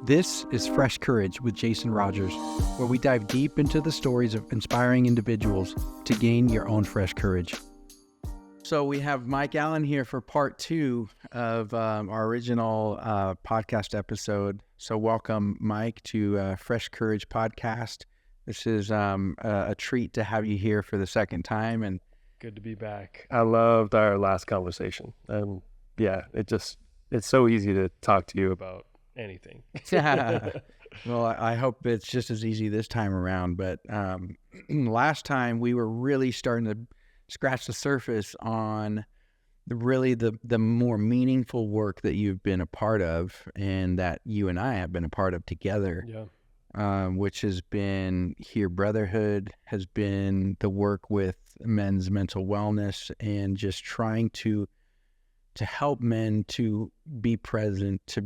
This is Fresh Courage with Jason Rogers, where we dive deep into the stories of inspiring individuals to gain your own fresh courage. So we have Mike Allen here for part 2 of our original podcast episode. So welcome, Mike, to Fresh Courage podcast. This is a treat to have you here for the second time. And good to be back. I loved our last conversation. It's so easy to talk to you about anything. Well, I hope it's just as easy this time around. But last time we were really starting to scratch the surface on the more meaningful work that you've been a part of and that you and I have been a part of together. Yeah. Which has been Here Brotherhood, has been the work with men's mental wellness and just trying to help men to be present, to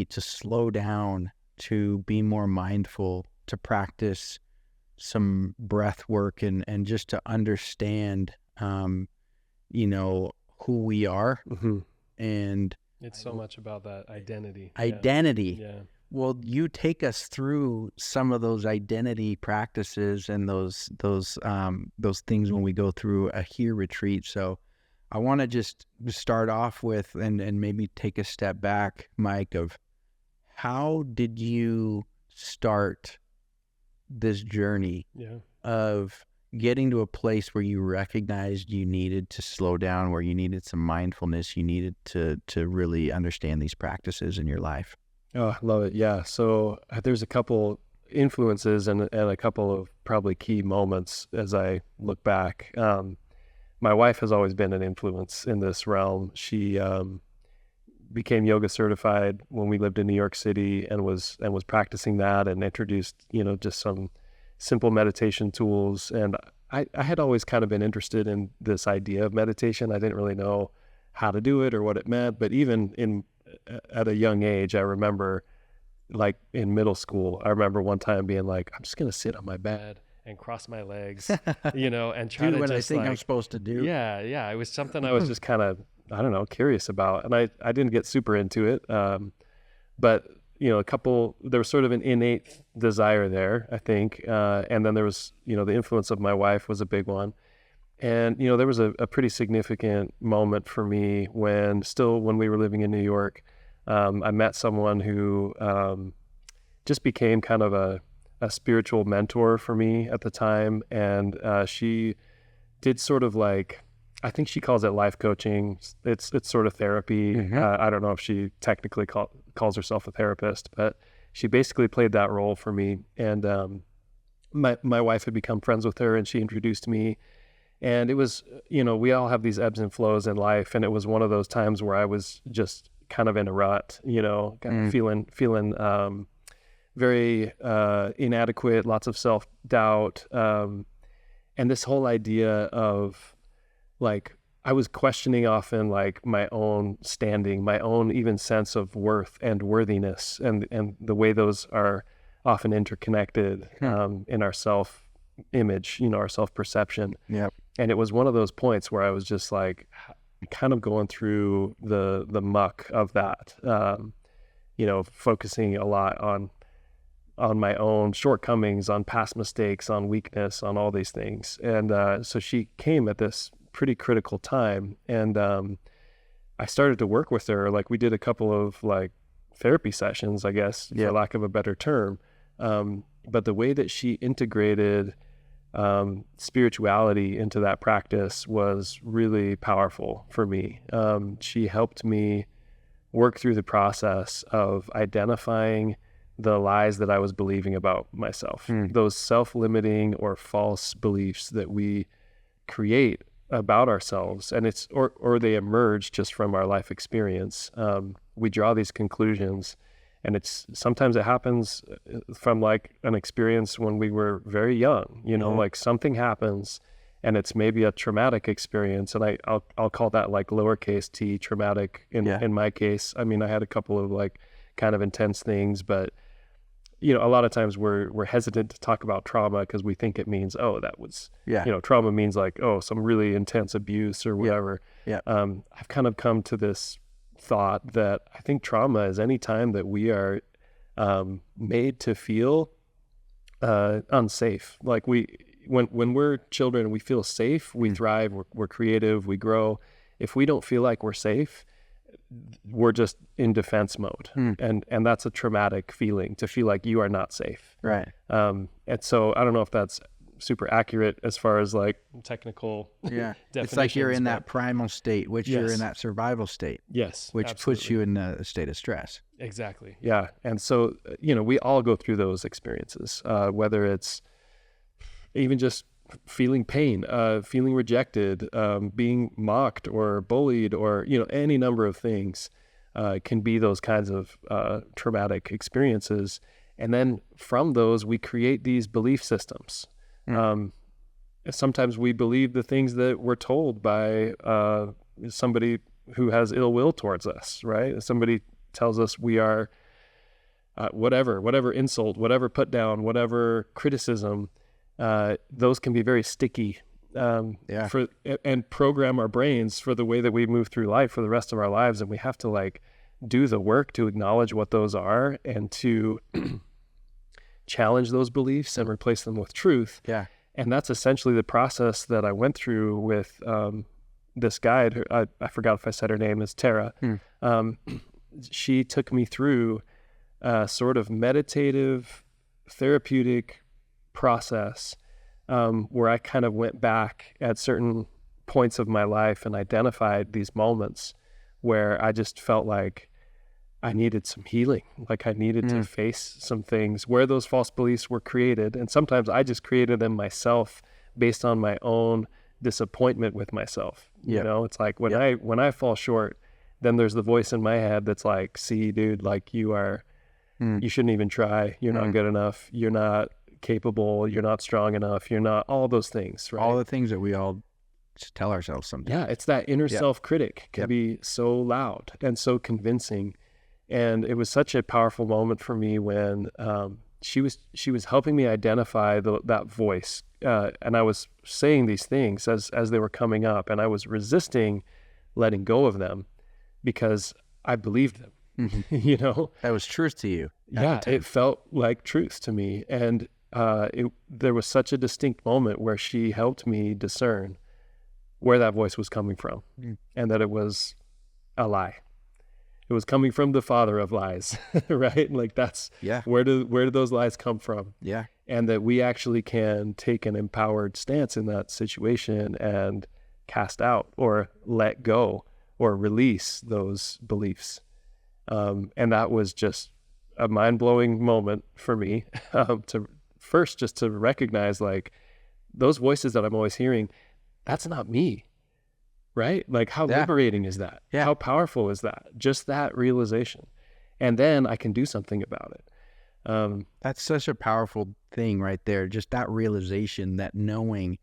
slow down, to be more mindful, to practice some breath work and just to understand, who we are. Mm-hmm. And it's so much about that identity. Yeah. Well, you take us through some of those identity practices and those things when we go through a Here retreat. So I want to just start off with and maybe take a step back, Mike, of how did you start this journey of getting to a place where you recognized you needed to slow down, where you needed some mindfulness, you needed to really understand these practices in your life? Oh, I love it. Yeah. So there's a couple influences and a couple of probably key moments as I look back. My wife has always been an influence in this realm. She became yoga certified when we lived in New York City and was practicing that and introduced, just some simple meditation tools. And I had always kind of been interested in this idea of meditation. I didn't really know how to do it or what it meant, but even at a young age, I remember like in middle school, I remember one time being like, I'm just going to sit on my bed and cross my legs, and try do to what just I think I'm supposed to do. Yeah. It was something I was just kind of, I don't know, curious about. And I didn't get super into it. But, there was sort of an innate desire there, I think. And then there was, the influence of my wife was a big one. And, there was a pretty significant moment for me when we were living in New York. I met someone who just became kind of a spiritual mentor for me at the time. And she did sort of like, I think she calls it life coaching. It's sort of therapy. Mm-hmm. I don't know if she technically calls herself a therapist, but she basically played that role for me. And my wife had become friends with her and she introduced me. And it was, we all have these ebbs and flows in life. And it was one of those times where I was just kind of in a rut, kind of feeling very inadequate, lots of self-doubt. And this whole idea of like, I was questioning often like my own standing, my own even sense of worth and worthiness and the way those are often interconnected in our self-image, our self-perception. Yep. And it was one of those points where I was just like kind of going through the muck of that, focusing a lot on my own shortcomings, on past mistakes, on weakness, on all these things. And so she came at this pretty critical time. And I started to work with her. Like we did a couple of like therapy sessions, I guess, for lack of a better term. But the way that she integrated spirituality into that practice was really powerful for me. She helped me work through the process of identifying the lies that I was believing about myself, those self-limiting or false beliefs that we create about ourselves, and or they emerge just from our life experience. We draw these conclusions, and sometimes it happens from like an experience when we were very young, like something happens and it's maybe a traumatic experience. And I'll call that like lowercase t traumatic in my case. I mean, I had a couple of like kind of intense things, but a lot of times we're hesitant to talk about trauma because we think it means, that was, trauma means like, some really intense abuse or whatever. Yeah. I've kind of come to this thought that I think trauma is any time that we are made to feel unsafe. Like when we're children, we feel safe, we thrive, we're creative, we grow. If we don't feel like we're safe, we're just in defense mode. And that's a traumatic feeling, to feel like you are not safe. Right. And so I don't know if that's super accurate as far as like technical It's like you're in that primal state, which you're in that survival state. Yes. Which absolutely. puts you in a state of stress. Exactly. Yeah. And so, we all go through those experiences, whether it's even just feeling pain, feeling rejected, being mocked or bullied, or, any number of things can be those kinds of traumatic experiences. And then from those, we create these belief systems. Sometimes we believe the things that we're told by somebody who has ill will towards us, right? Somebody tells us we are whatever insult, whatever put down, whatever criticism, those can be very sticky and program our brains for the way that we move through life for the rest of our lives. And we have to like do the work to acknowledge what those are and to challenge those beliefs and replace them with truth. Yeah. And that's essentially the process that I went through with this guide. Who, I forgot if I said her name is Tara. She took me through a sort of meditative, therapeutic process where I kind of went back at certain points of my life and identified these moments where I just felt like I needed some healing, like I needed to face some things where those false beliefs were created. And sometimes I just created them myself based on my own disappointment with myself. It's like when I fall short, then there's the voice in my head that's like, see, dude, like you shouldn't even try. You're not good enough. You're not capable. You're not strong enough. You're not, all those things, right? All the things that we all just tell ourselves sometimes. Yeah. It's that inner self-critic can be so loud and so convincing. And it was such a powerful moment for me when she was helping me identify that voice. And I was saying these things as they were coming up, and I was resisting letting go of them because I believed them. That was truth to you. Yeah, it felt like truth to me. And there was such a distinct moment where she helped me discern where that voice was coming from and that it was a lie. It was coming from the father of lies, right? Like that's where do those lies come from? Yeah. And that we actually can take an empowered stance in that situation and cast out or let go or release those beliefs. And that was just a mind-blowing moment for me to recognize like those voices that I'm always hearing, that's not me. Right? Like how liberating is that? Yeah. How powerful is that? Just that realization. And then I can do something about it. That's such a powerful thing right there. Just that realization, that knowing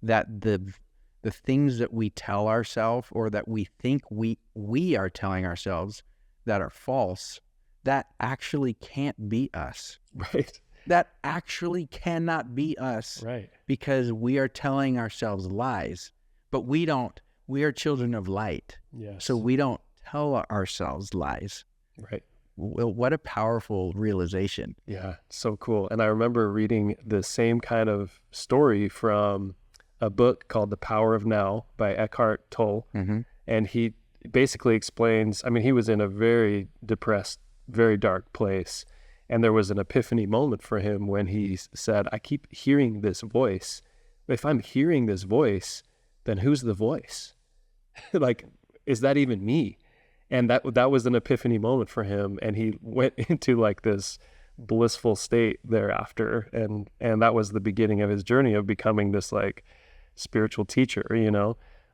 that the things that we tell ourselves or that we think we are telling ourselves that are false, that actually can't be us. Right. That actually cannot be us. Right. Because we are telling ourselves lies, but we don't. We are children of light. Yes. So we don't tell ourselves lies. Right. Well, what a powerful realization. Yeah, so cool. And I remember reading the same kind of story from a book called The Power of Now by Eckhart Tolle. And he basically explains, he was in a very depressed, very dark place. And there was an epiphany moment for him when he said, I keep hearing this voice. If I'm hearing this voice, then who's the voice? Like, is that even me? And that was an epiphany moment for him. And he went into like this blissful state thereafter. And that was the beginning of his journey of becoming this like spiritual teacher,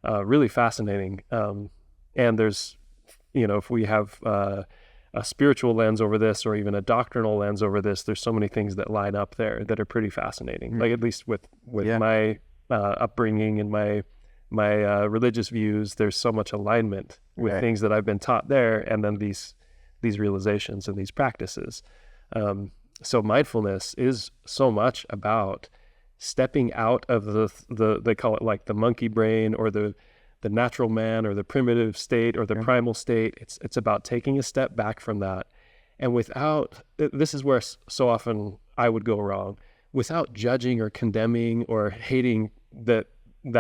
really fascinating. And there's, if we have a spiritual lens over this or even a doctrinal lens over this, there's so many things that line up there that are pretty fascinating. Like at least with my upbringing and my religious views, there's so much alignment with things that I've been taught there, and then these realizations and these practices. So mindfulness is so much about stepping out of the they call it like the monkey brain or the natural man or the primitive state or the primal state. It's about taking a step back from that And without, this is where so often I would go wrong, without judging or condemning or hating that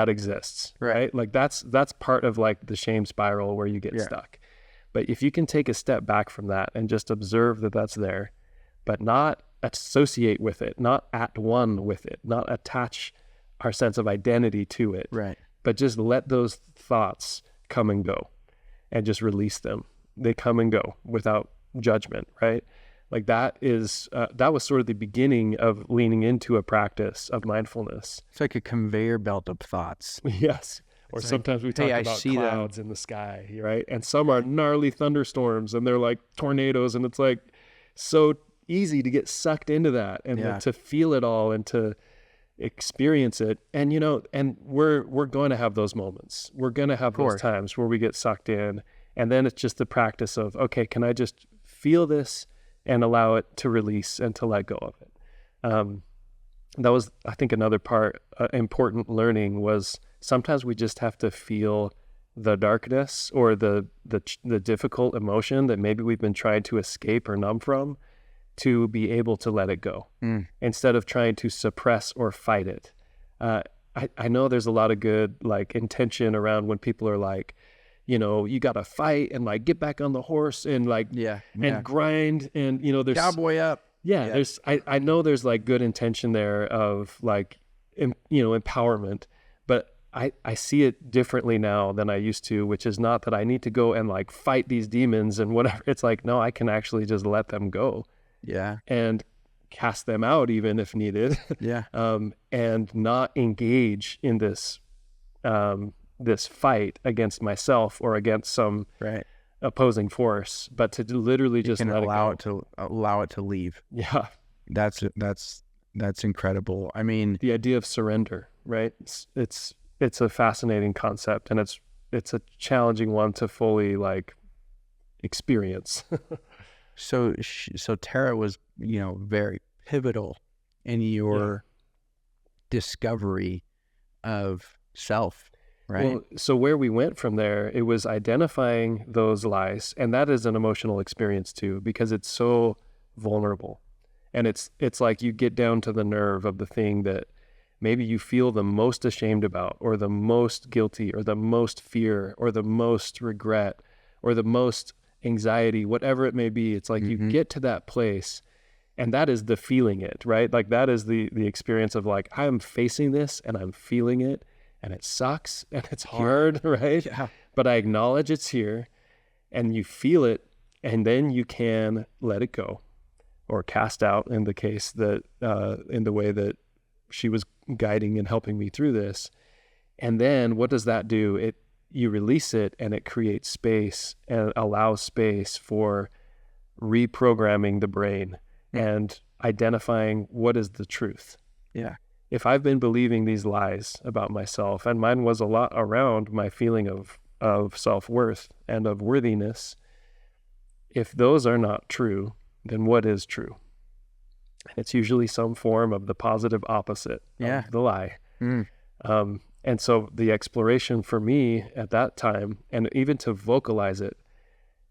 exists, right? Like that's part of like the shame spiral where you get stuck. But if you can take a step back from that and just observe that that's there, but not associate with it, not at one with it, not attach our sense of identity to it, but just let those thoughts come and go and just release them. They come and go without judgment, right? Like that is, that was sort of the beginning of leaning into a practice of mindfulness. It's like a conveyor belt of thoughts. Yes. Or it's sometimes we talk about clouds in the sky, right? And some are gnarly thunderstorms and they're like tornadoes, and it's like so easy to get sucked into that and to feel it all and to experience it. And, and we're going to have those moments. We're going to have those times where we get sucked in. And then it's just the practice of, okay, can I just feel this and allow it to release and to let go of it? That was, I think, another part, important learning was sometimes we just have to feel the darkness or the difficult emotion that maybe we've been trying to escape or numb from, to be able to let it go instead of trying to suppress or fight it. I know there's a lot of good like intention around when people are like, you got to fight and like get back on the horse and like, and grind and, there's cowboy up. There's, I know there's like good intention there of like, empowerment, but I see it differently now than I used to, which is not that I need to go and like fight these demons and whatever. It's like, no, I can actually just let them go. And cast them out even if needed. And not engage in this, this fight against myself or against some opposing force, but to literally just allow it to leave. That's incredible. I mean, the idea of surrender, right? It's a fascinating concept, and it's a challenging one to fully like experience. So Tara was, very pivotal in your discovery of self. Right. Well, so where we went from there, it was identifying those lies. And that is an emotional experience too, because it's so vulnerable. And it's like you get down to the nerve of the thing that maybe you feel the most ashamed about, or the most guilty, or the most fear, or the most regret, or the most anxiety, whatever it may be. It's like you get to that place, and that is the feeling it, right? Like that is the experience of like, I'm facing this and I'm feeling it. And it sucks and it's hard, right? But I acknowledge it's here, and you feel it, and then you can let it go or cast out, in the case that, in the way that she was guiding and helping me through this. And then what does that do? You release it, and it creates space and allows space for reprogramming the brain and identifying what is the truth. If I've been believing these lies about myself, and mine was a lot around my feeling of self-worth and of worthiness, if those are not true, then what is true? It's usually some form of the positive opposite of the lie. And so the exploration for me at that time, and even to vocalize it,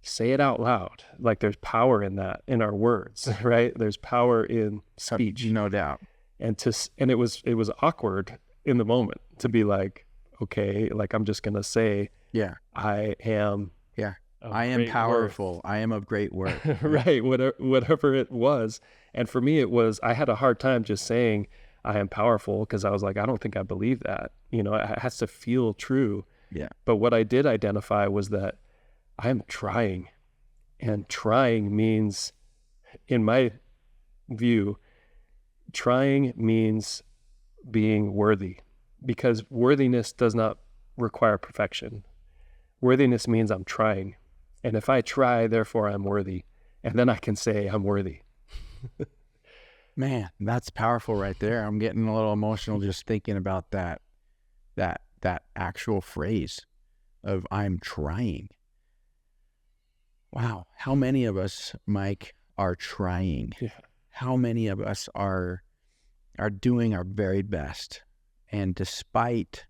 say it out loud. Like there's power in that, in our words, right? There's power in speech. No doubt. And it was awkward in the moment to be like, okay, like I'm just gonna say, I am, I am powerful. Worth. I am of great worth. Right, whatever it was. And for me, I had a hard time just saying I am powerful, because I was like, I don't think I believe that. It has to feel true. But what I did identify was that I'm trying, and trying means, in my view, trying means being worthy, because worthiness does not require perfection. Worthiness means I'm trying. And if I try, therefore I'm worthy. And then I can say I'm worthy. Man, that's powerful right there. I'm getting a little emotional just thinking about that actual phrase of I'm trying. Wow. How many of us, Mike, are trying? How many of us are doing our very best, and despite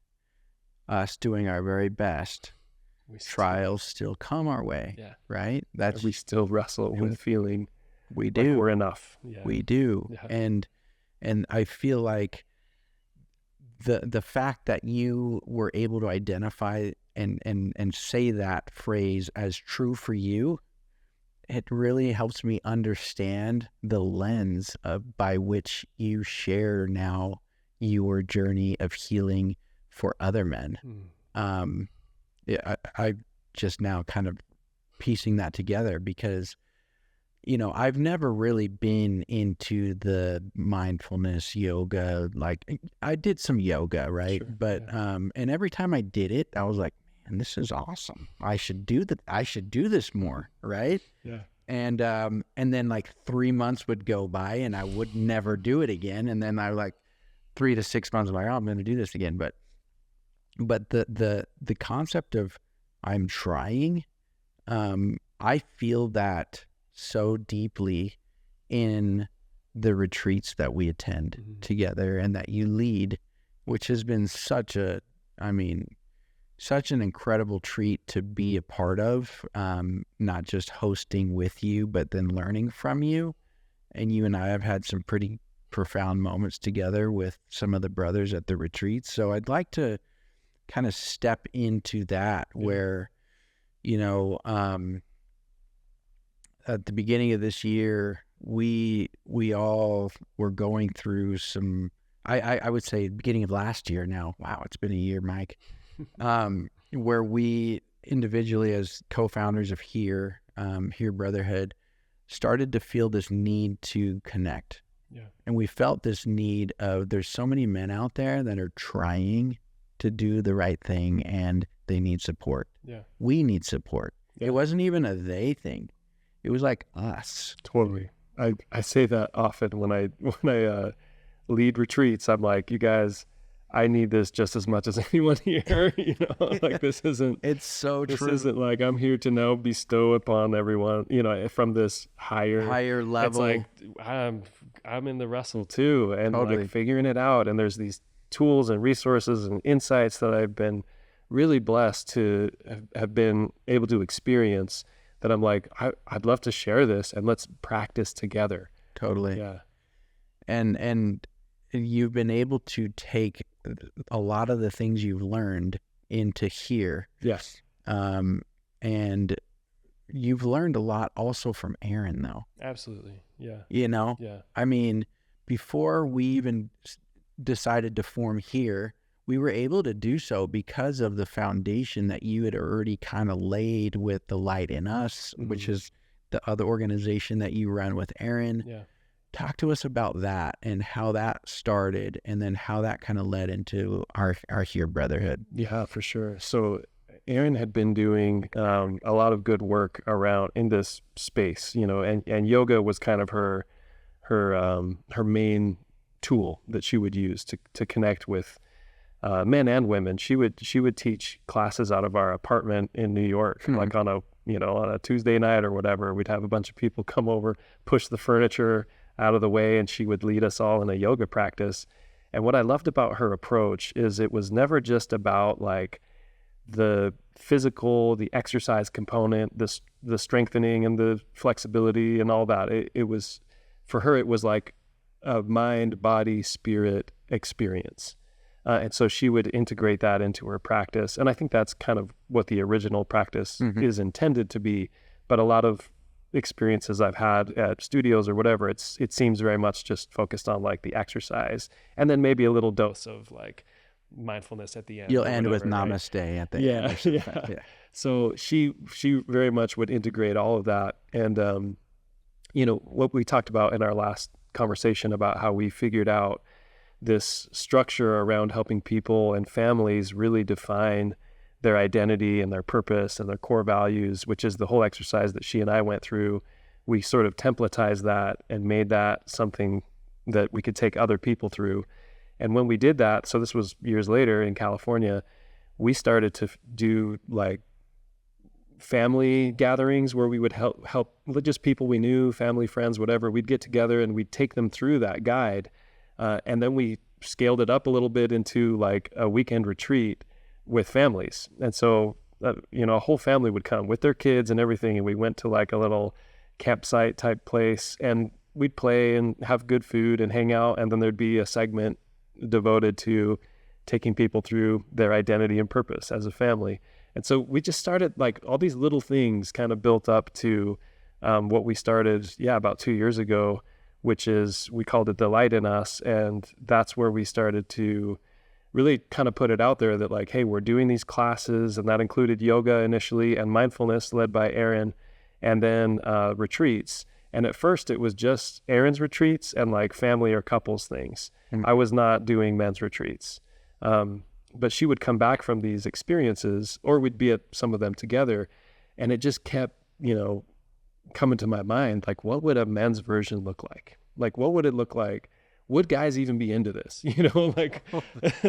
us doing our very best, trials still come our way. Yeah. Right? We still wrestle with feeling we like we're enough. Yeah. We do. Yeah. And I feel like the fact that you were able to identify and say that phrase as true for you, it really helps me understand the lens by which you share now your journey of healing for other men. I just now kind of piecing that together because, I've never really been into the mindfulness yoga. Like I did some yoga, right? Sure, but, and every time I did it, I was like, man, this is awesome. I should do this more. Right. Yeah. And then like 3 months would go by and I would never do it again. And then I like 3 to 6 months, I'm like, oh, I'm going to do this again. But the concept of I'm trying, I feel that so deeply in the retreats that we attend together and that you lead, which has been such an incredible treat to be a part of, not just hosting with you, but then learning from you. And you and I have had some pretty profound moments together with some of the brothers at the retreats. So I'd like to kind of step into that where, at the beginning of this year, we all were going through some, I would say beginning of last year now. Wow, it's been a year, Mike. Where we individually as co-founders of Here Brotherhood started to feel this need to connect. Yeah. And we felt this need of, there's so many men out there that are trying to do the right thing and they need support. Yeah. We need support. Yeah. It wasn't even a they thing. It was like us. Totally. I say that often when I lead retreats. I'm like, you guys, I need this just as much as anyone here. Like this isn't. It's so true. This isn't like I'm here to now bestow upon everyone. From this higher level. It's like I'm in the wrestle too, and totally. Like figuring it out. And there's these tools and resources and insights that I've been really blessed to have been able to experience. That I'm like, I'd love to share this and let's practice together. Totally. Yeah. And you've been able to take a lot of the things you've learned into Here. Yes. And you've learned a lot also from Aaron though. Absolutely. Yeah. Yeah. I mean, before we even decided to form Here, we were able to do so because of the foundation that you had already kind of laid with the Light in Us, which is the other organization that you run with Aaron. Yeah. Talk to us about that and how that started and then how that kind of led into our Here Brotherhood. Yeah, for sure. So Aaron had been doing a lot of good work around in this space, and yoga was kind of her main tool that she would use to connect with men and women. She would teach classes out of our apartment in New York, like on a Tuesday night or whatever. We'd have a bunch of people come over, push the furniture out of the way, and she would lead us all in a yoga practice. And what I loved about her approach is it was never just about like the physical, the exercise component, the strengthening and the flexibility and all that. It was, for her, it was like a mind, body, spirit experience. And so she would integrate that into her practice. And I think that's kind of what the original practice is intended to be. But a lot of experiences I've had at studios or whatever, it seems very much just focused on like the exercise and then maybe a little dose of like mindfulness at the end. You'll end with namaste at the end. Yeah. So she very much would integrate all of that. And, what we talked about in our last conversation about how we figured out this structure around helping people and families really define their identity and their purpose and their core values, which is the whole exercise that she and I went through. We sort of templatized that and made that something that we could take other people through. And when we did that, so this was years later in California, we started to do like family gatherings where we would help just people we knew, family, friends, whatever. We'd get together and we'd take them through that guide. And then we scaled it up a little bit into like a weekend retreat with families. And so a whole family would come with their kids and everything. And we went to like a little campsite type place, and we'd play and have good food and hang out. And then there'd be a segment devoted to taking people through their identity and purpose as a family. And so we just started, like, all these little things kind of built up to what we started, about 2 years ago, which is, we called it Delight in Us. And that's where we started to really kind of put it out there that, like, hey, we're doing these classes, and that included yoga initially and mindfulness led by Aaron, and then retreats. And at first it was just Aaron's retreats and like family or couples things. I was not doing men's retreats. But she would come back from these experiences, or we'd be at some of them together, and it just kept, coming to my mind, like, what would a men's version look like? Like, what would it look like? Would guys even be into this? Like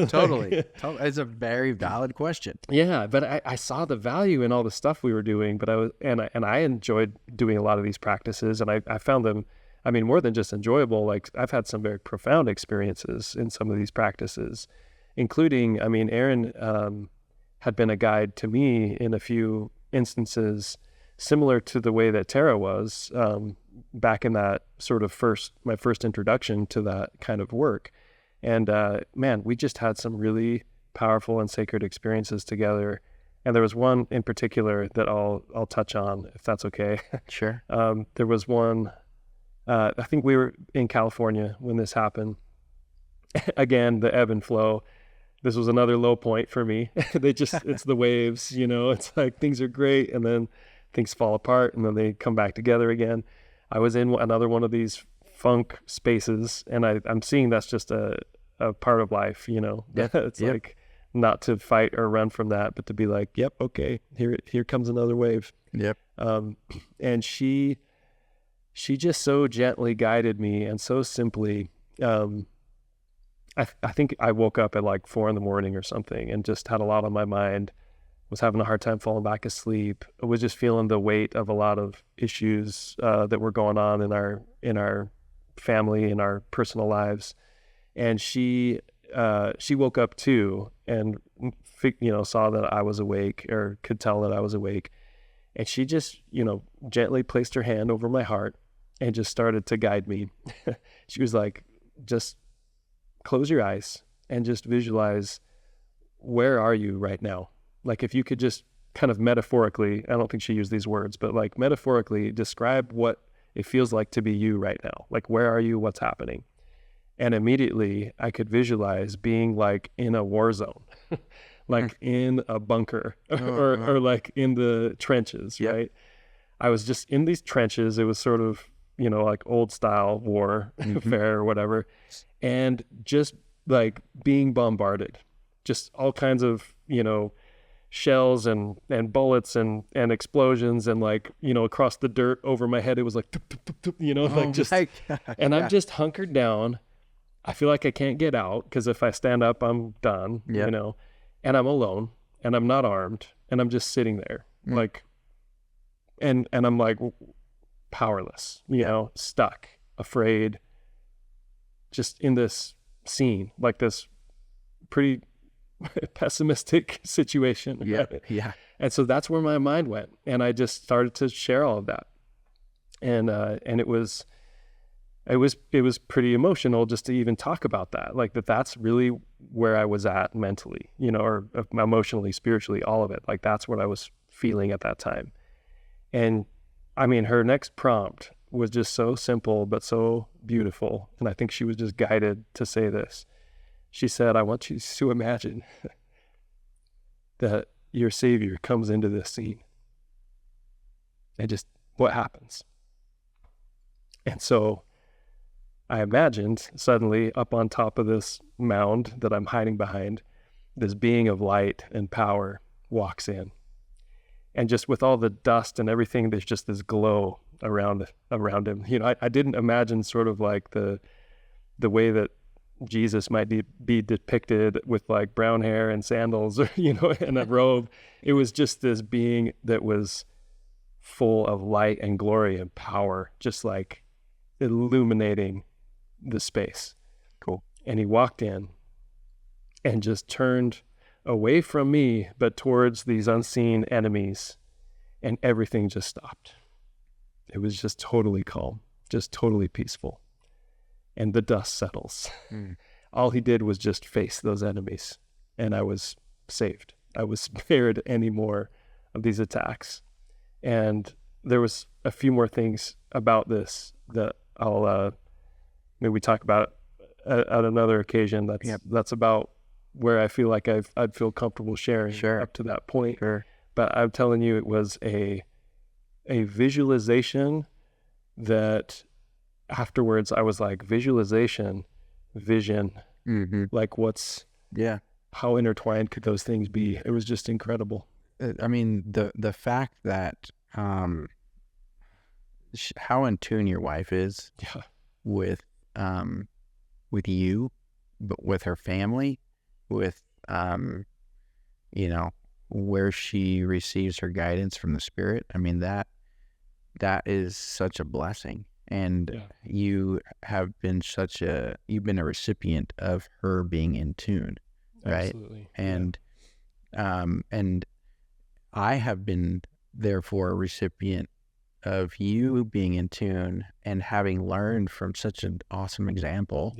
Totally. It's a very valid question. Yeah, but I saw the value in all the stuff we were doing, but I enjoyed doing a lot of these practices, and I found them, more than just enjoyable. Like, I've had some very profound experiences in some of these practices, including, Aaron had been a guide to me in a few instances, similar to the way that Tara was back in that sort of my first introduction to that kind of work. And man, we just had some really powerful and sacred experiences together. And there was one in particular that I'll touch on, if that's okay. Sure. There was one, I think we were in California when this happened. Again, the ebb and flow. This was another low point for me. It's the waves, it's like things are great, and then things fall apart, and then they come back together again. I was in another one of these funk spaces, and I'm seeing that's just a part of life, It's like not to fight or run from that, but to be like, yep, okay, here comes another wave. Yep. And she just so gently guided me, and so simply. I think I woke up at like 4 a.m. or something, and just had a lot on my mind. Was having a hard time falling back asleep. I was just feeling the weight of a lot of issues that were going on in our family, in our personal lives. And she woke up too, and saw that I was awake, or could tell that I was awake. And she just gently placed her hand over my heart and just started to guide me. She was like, just close your eyes and just visualize, where are you right now? Like, if you could just kind of metaphorically, I don't think she used these words, but like metaphorically describe what it feels like to be you right now. Like, where are you? What's happening? And immediately I could visualize being like in a war zone, like in a bunker, or like in the trenches, right? I was just in these trenches. It was sort of, like old style war fare or whatever. And just like being bombarded, just all kinds of, shells and bullets and explosions, and like, across the dirt over my head, it was like, like just, and I'm just hunkered down. I feel like I can't get out, because if I stand up, I'm done, and I'm alone, and I'm not armed, and I'm just sitting there like, and I'm like powerless, stuck, afraid, just in this scene, like this pretty pessimistic situation. Right? Yeah. And so that's where my mind went, and I just started to share all of that, and it was pretty emotional just to even talk about that, like that's really where I was at mentally, or emotionally, spiritually, all of it. Like, that's what I was feeling at that time. And her next prompt was just so simple but so beautiful, and I think she was just guided to say this. She said, I want you to imagine that your Savior comes into this scene, and just what happens. And so I imagined suddenly, up on top of this mound that I'm hiding behind, this being of light and power walks in. And just with all the dust and everything, there's just this glow around him. I didn't imagine sort of like the way that Jesus might be depicted with like brown hair and sandals, or, and a robe. It was just this being that was full of light and glory and power, just like illuminating the space. Cool. And he walked in and just turned away from me, but towards these unseen enemies, and everything just stopped. It was just totally calm, just totally peaceful. And the dust settles. All he did was just face those enemies, and I was saved. I was spared any more of these attacks. And there was a few more things about this that I'll maybe talk about at another occasion. That's about where I feel like I'd feel comfortable sharing up to that point. But I'm telling you, it was a visualization that afterwards I was like, visualization, vision, like how intertwined could those things be? It was just incredible. I mean, the fact that how in tune your wife is with you, but with her family, with where she receives her guidance from the Spirit. I mean, that is such a blessing. And you have been you've been a recipient of her being in tune, right? Absolutely. And I have been therefore a recipient of you being in tune and having learned from such an awesome example.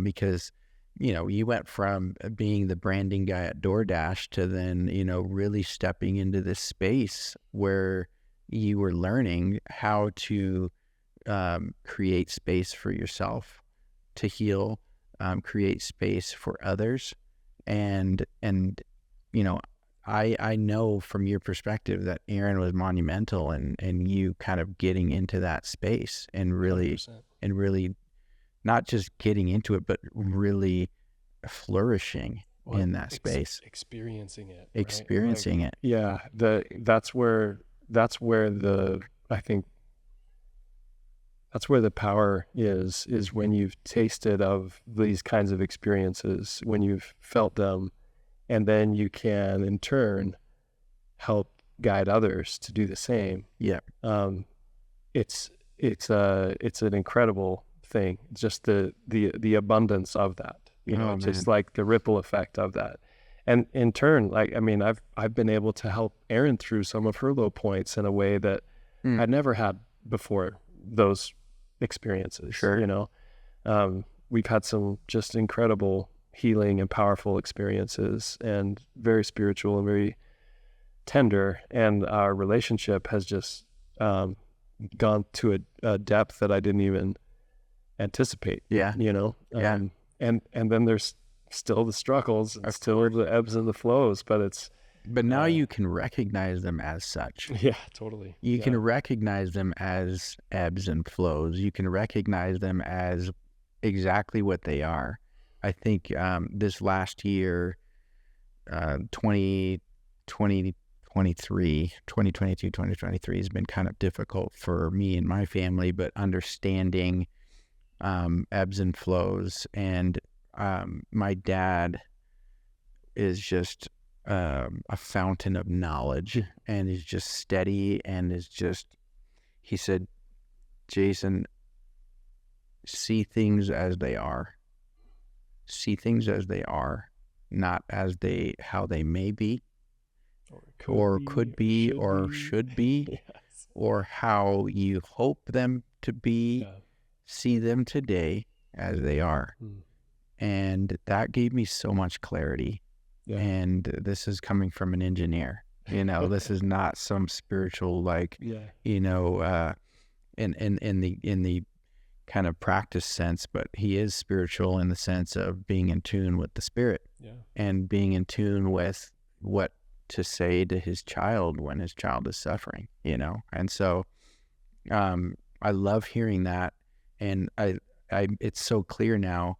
Because you went from being the branding guy at DoorDash to then, really stepping into this space where you were learning how to create space for yourself to heal, create space for others. And I know from your perspective that Aaron was monumental and you kind of getting into that space and really 100%. Not just getting into it, but really flourishing in that space. Experiencing it. Experiencing it. Yeah. That's where I think that's where the power is when you've tasted of these kinds of experiences, when you've felt them, and then you can in turn help guide others to do the same. Yeah. It's an incredible thing, just the abundance of that, just like the ripple effect of that. And in turn, I've been able to help Erin through some of her low points in a way that I'd never had before those experiences. We've had some just incredible healing and powerful experiences, and very spiritual and very tender, and our relationship has just gone to a depth that I didn't even anticipate. And then there's still the struggles and still the ebbs and the flows, but now you can recognize them as such. Totally. You can recognize them as ebbs and flows. You can recognize them as exactly what they are. I think this last year, 2022, 2023 has been kind of difficult for me and my family, but understanding ebbs and flows. And my dad is just a fountain of knowledge, and is just steady, and he said, Jason, see things as they are. See things as they are, not as how they may be, or could be, or should be, or how you hope them to be. See them today as they are. And that gave me so much clarity. And this is coming from an engineer. This is not some spiritual in the kind of practice sense, but he is spiritual in the sense of being in tune with the Spirit, and being in tune with what to say to his child when his child is suffering, And so I love hearing that, and I it's so clear now,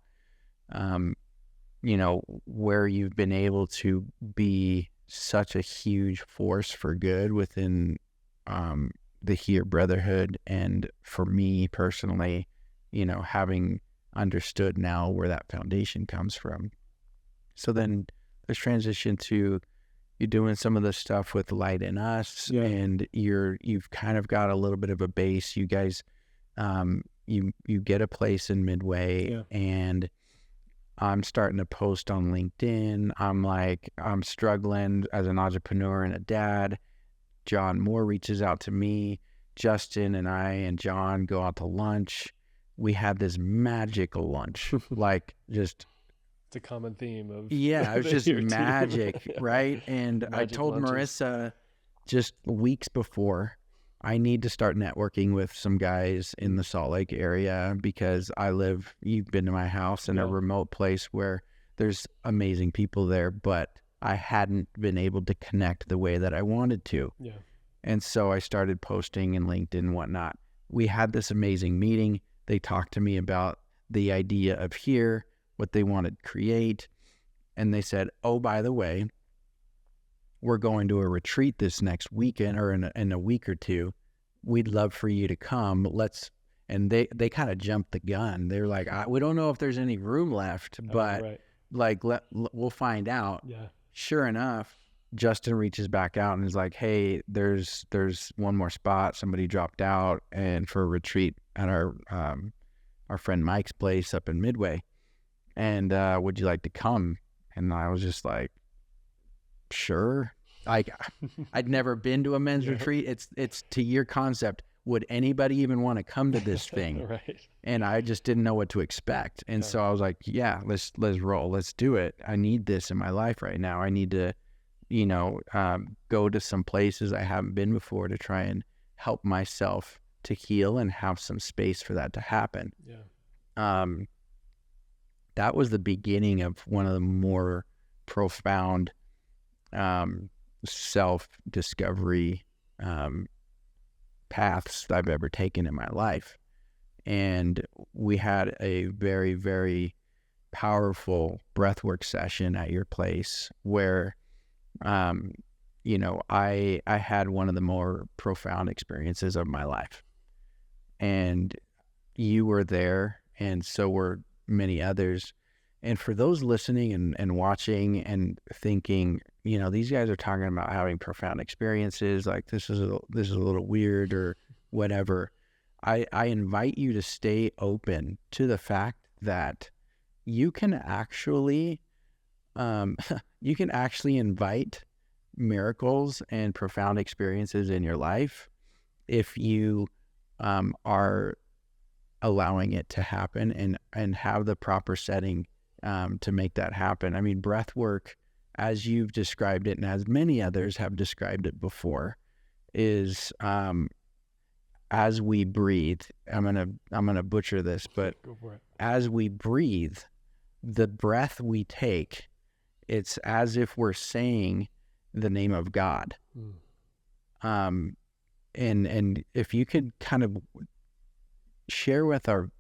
where you've been able to be such a huge force for good within the Here Brotherhood, and for me personally, having understood now where that foundation comes from. So then let's transition to you doing some of the stuff with Light in Us, and you've kind of got a little bit of a base. You guys, you get a place in Midway, and I'm starting to post on LinkedIn. I'm struggling as an entrepreneur and a dad. John Moore reaches out to me. Justin and I and John go out to lunch. We had this magical lunch, like just. It's a common theme of. Yeah, it was just magic, right? And Magic I told lunches. Marissa just weeks before, I need to start networking with some guys in the Salt Lake area because you've been to my house in a remote place where there's amazing people there, but I hadn't been able to connect the way that I wanted to. Yeah. And so I started posting in LinkedIn and whatnot. We had this amazing meeting. They talked to me about the idea of Here, what they wanted to create. And they said, oh, by the way, we're going to a retreat this next weekend or in a week or two. We'd love for you to come. And they kind of jumped the gun. They're like, we don't know if there's any room left, but we'll find out. Yeah. Sure enough, Justin reaches back out and is like, hey, there's one more spot. Somebody dropped out and for a retreat at our friend Mike's place up in Midway. And would you like to come? And I was just like, sure. I'd never been to a men's retreat. It's to your concept. Would anybody even want to come to this thing? Right. And I just didn't know what to expect. And so I was like, yeah, let's roll. Let's do it. I need this in my life right now. I need to, go to some places I haven't been before to try and help myself to heal and have some space for that to happen. Yeah. That was the beginning of one of the more profound self-discovery paths I've ever taken in my life. And we had a very, very powerful breathwork session at your place where, I had one of the more profound experiences of my life. And you were there, and so were many others. And for those listening and watching and thinking, these guys are talking about having profound experiences, like this is a little weird or whatever. I invite you to stay open to the fact that you can actually invite miracles and profound experiences in your life if you are allowing it to happen and have the proper setting to make that happen. I mean, breath work, as you've described it and as many others have described it before, is as we breathe. I'm gonna butcher this, but go for it. As we breathe, the breath we take, it's as if we're saying the name of God. And if you could kind of share with our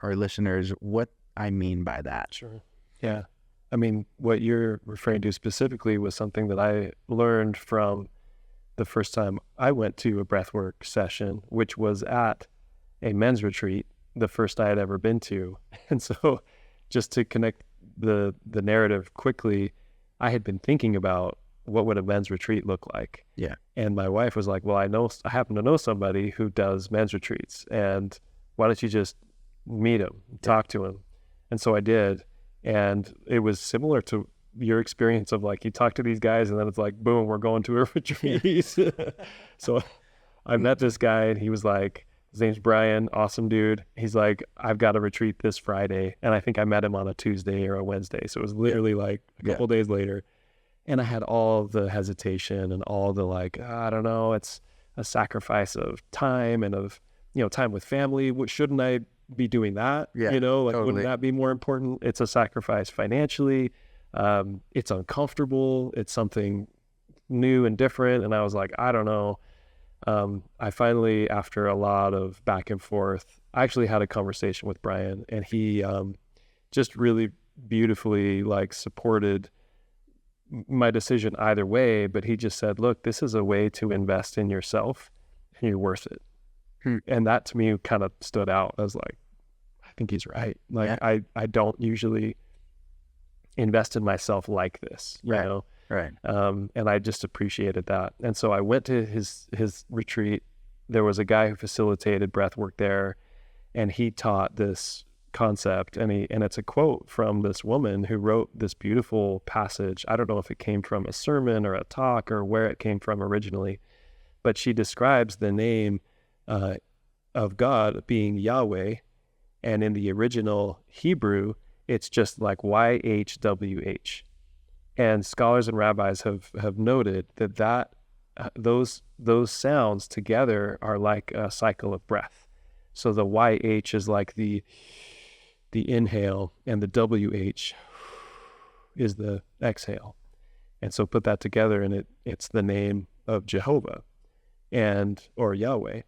listeners what I mean by that. Sure. Yeah. I mean, what you're referring to specifically was something that I learned from the first time I went to a breathwork session, which was at a men's retreat, the first I had ever been to. And so just to connect the narrative quickly, I had been thinking about what would a men's retreat look like. Yeah. And my wife was like, well, I happen to know somebody who does men's retreats, and why don't you just meet him, talk to him? And so I did. And it was similar to your experience of like, you talk to these guys and then it's like, boom, we're going to a retreat. So I met this guy and he was like, his name's Brian, awesome dude. He's like, I've got a retreat this Friday. And I think I met him on a Tuesday or a Wednesday. So it was literally like a couple days later. And I had all the hesitation and all the like, I don't know, it's a sacrifice of time and of, time with family. Shouldn't I be doing that? Yeah, totally. Wouldn't that be more important? It's a sacrifice financially. It's uncomfortable. It's something new and different. And I was like, I don't know. I finally, after a lot of back and forth, I actually had a conversation with Brian, and he just really beautifully supported my decision either way. But he just said, look, this is a way to invest in yourself and you're worth it. And that to me kind of stood out. I was like, I think he's right. I don't usually invest in myself like this, you know? Right. And I just appreciated that. And so I went to his retreat. There was a guy who facilitated breath work there, and he taught this concept, and it's a quote from this woman who wrote this beautiful passage. I don't know if it came from a sermon or a talk or where it came from originally, but she describes the name of God being Yahweh, and in the original Hebrew, it's just like YHWH. And scholars and rabbis have noted that those sounds together are like a cycle of breath. So the YH is like the inhale, and the WH is the exhale. And so put that together, and it's the name of Jehovah or Yahweh.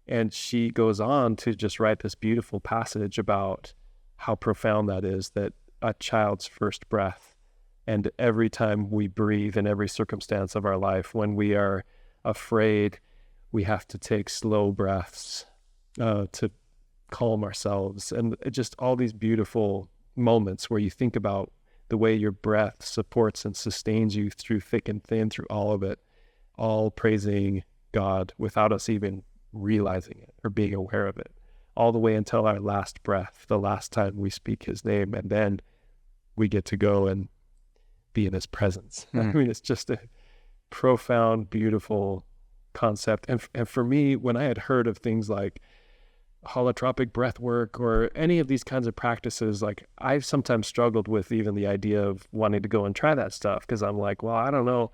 And she goes on to just write this beautiful passage about how profound that is, that a child's first breath, and every time we breathe in every circumstance of our life, when we are afraid, we have to take slow breaths to calm ourselves. And just all these beautiful moments where you think about the way your breath supports and sustains you through thick and thin, through all of it, all praising God without us even realizing it or being aware of it, all the way until our last breath, the last time we speak his name, and then we get to go and be in his presence. I mean, it's just a profound, beautiful concept. And for me, when I had heard of things like holotropic breath work or any of these kinds of practices, like I've sometimes struggled with even the idea of wanting to go and try that stuff, because I'm like, well, I don't know.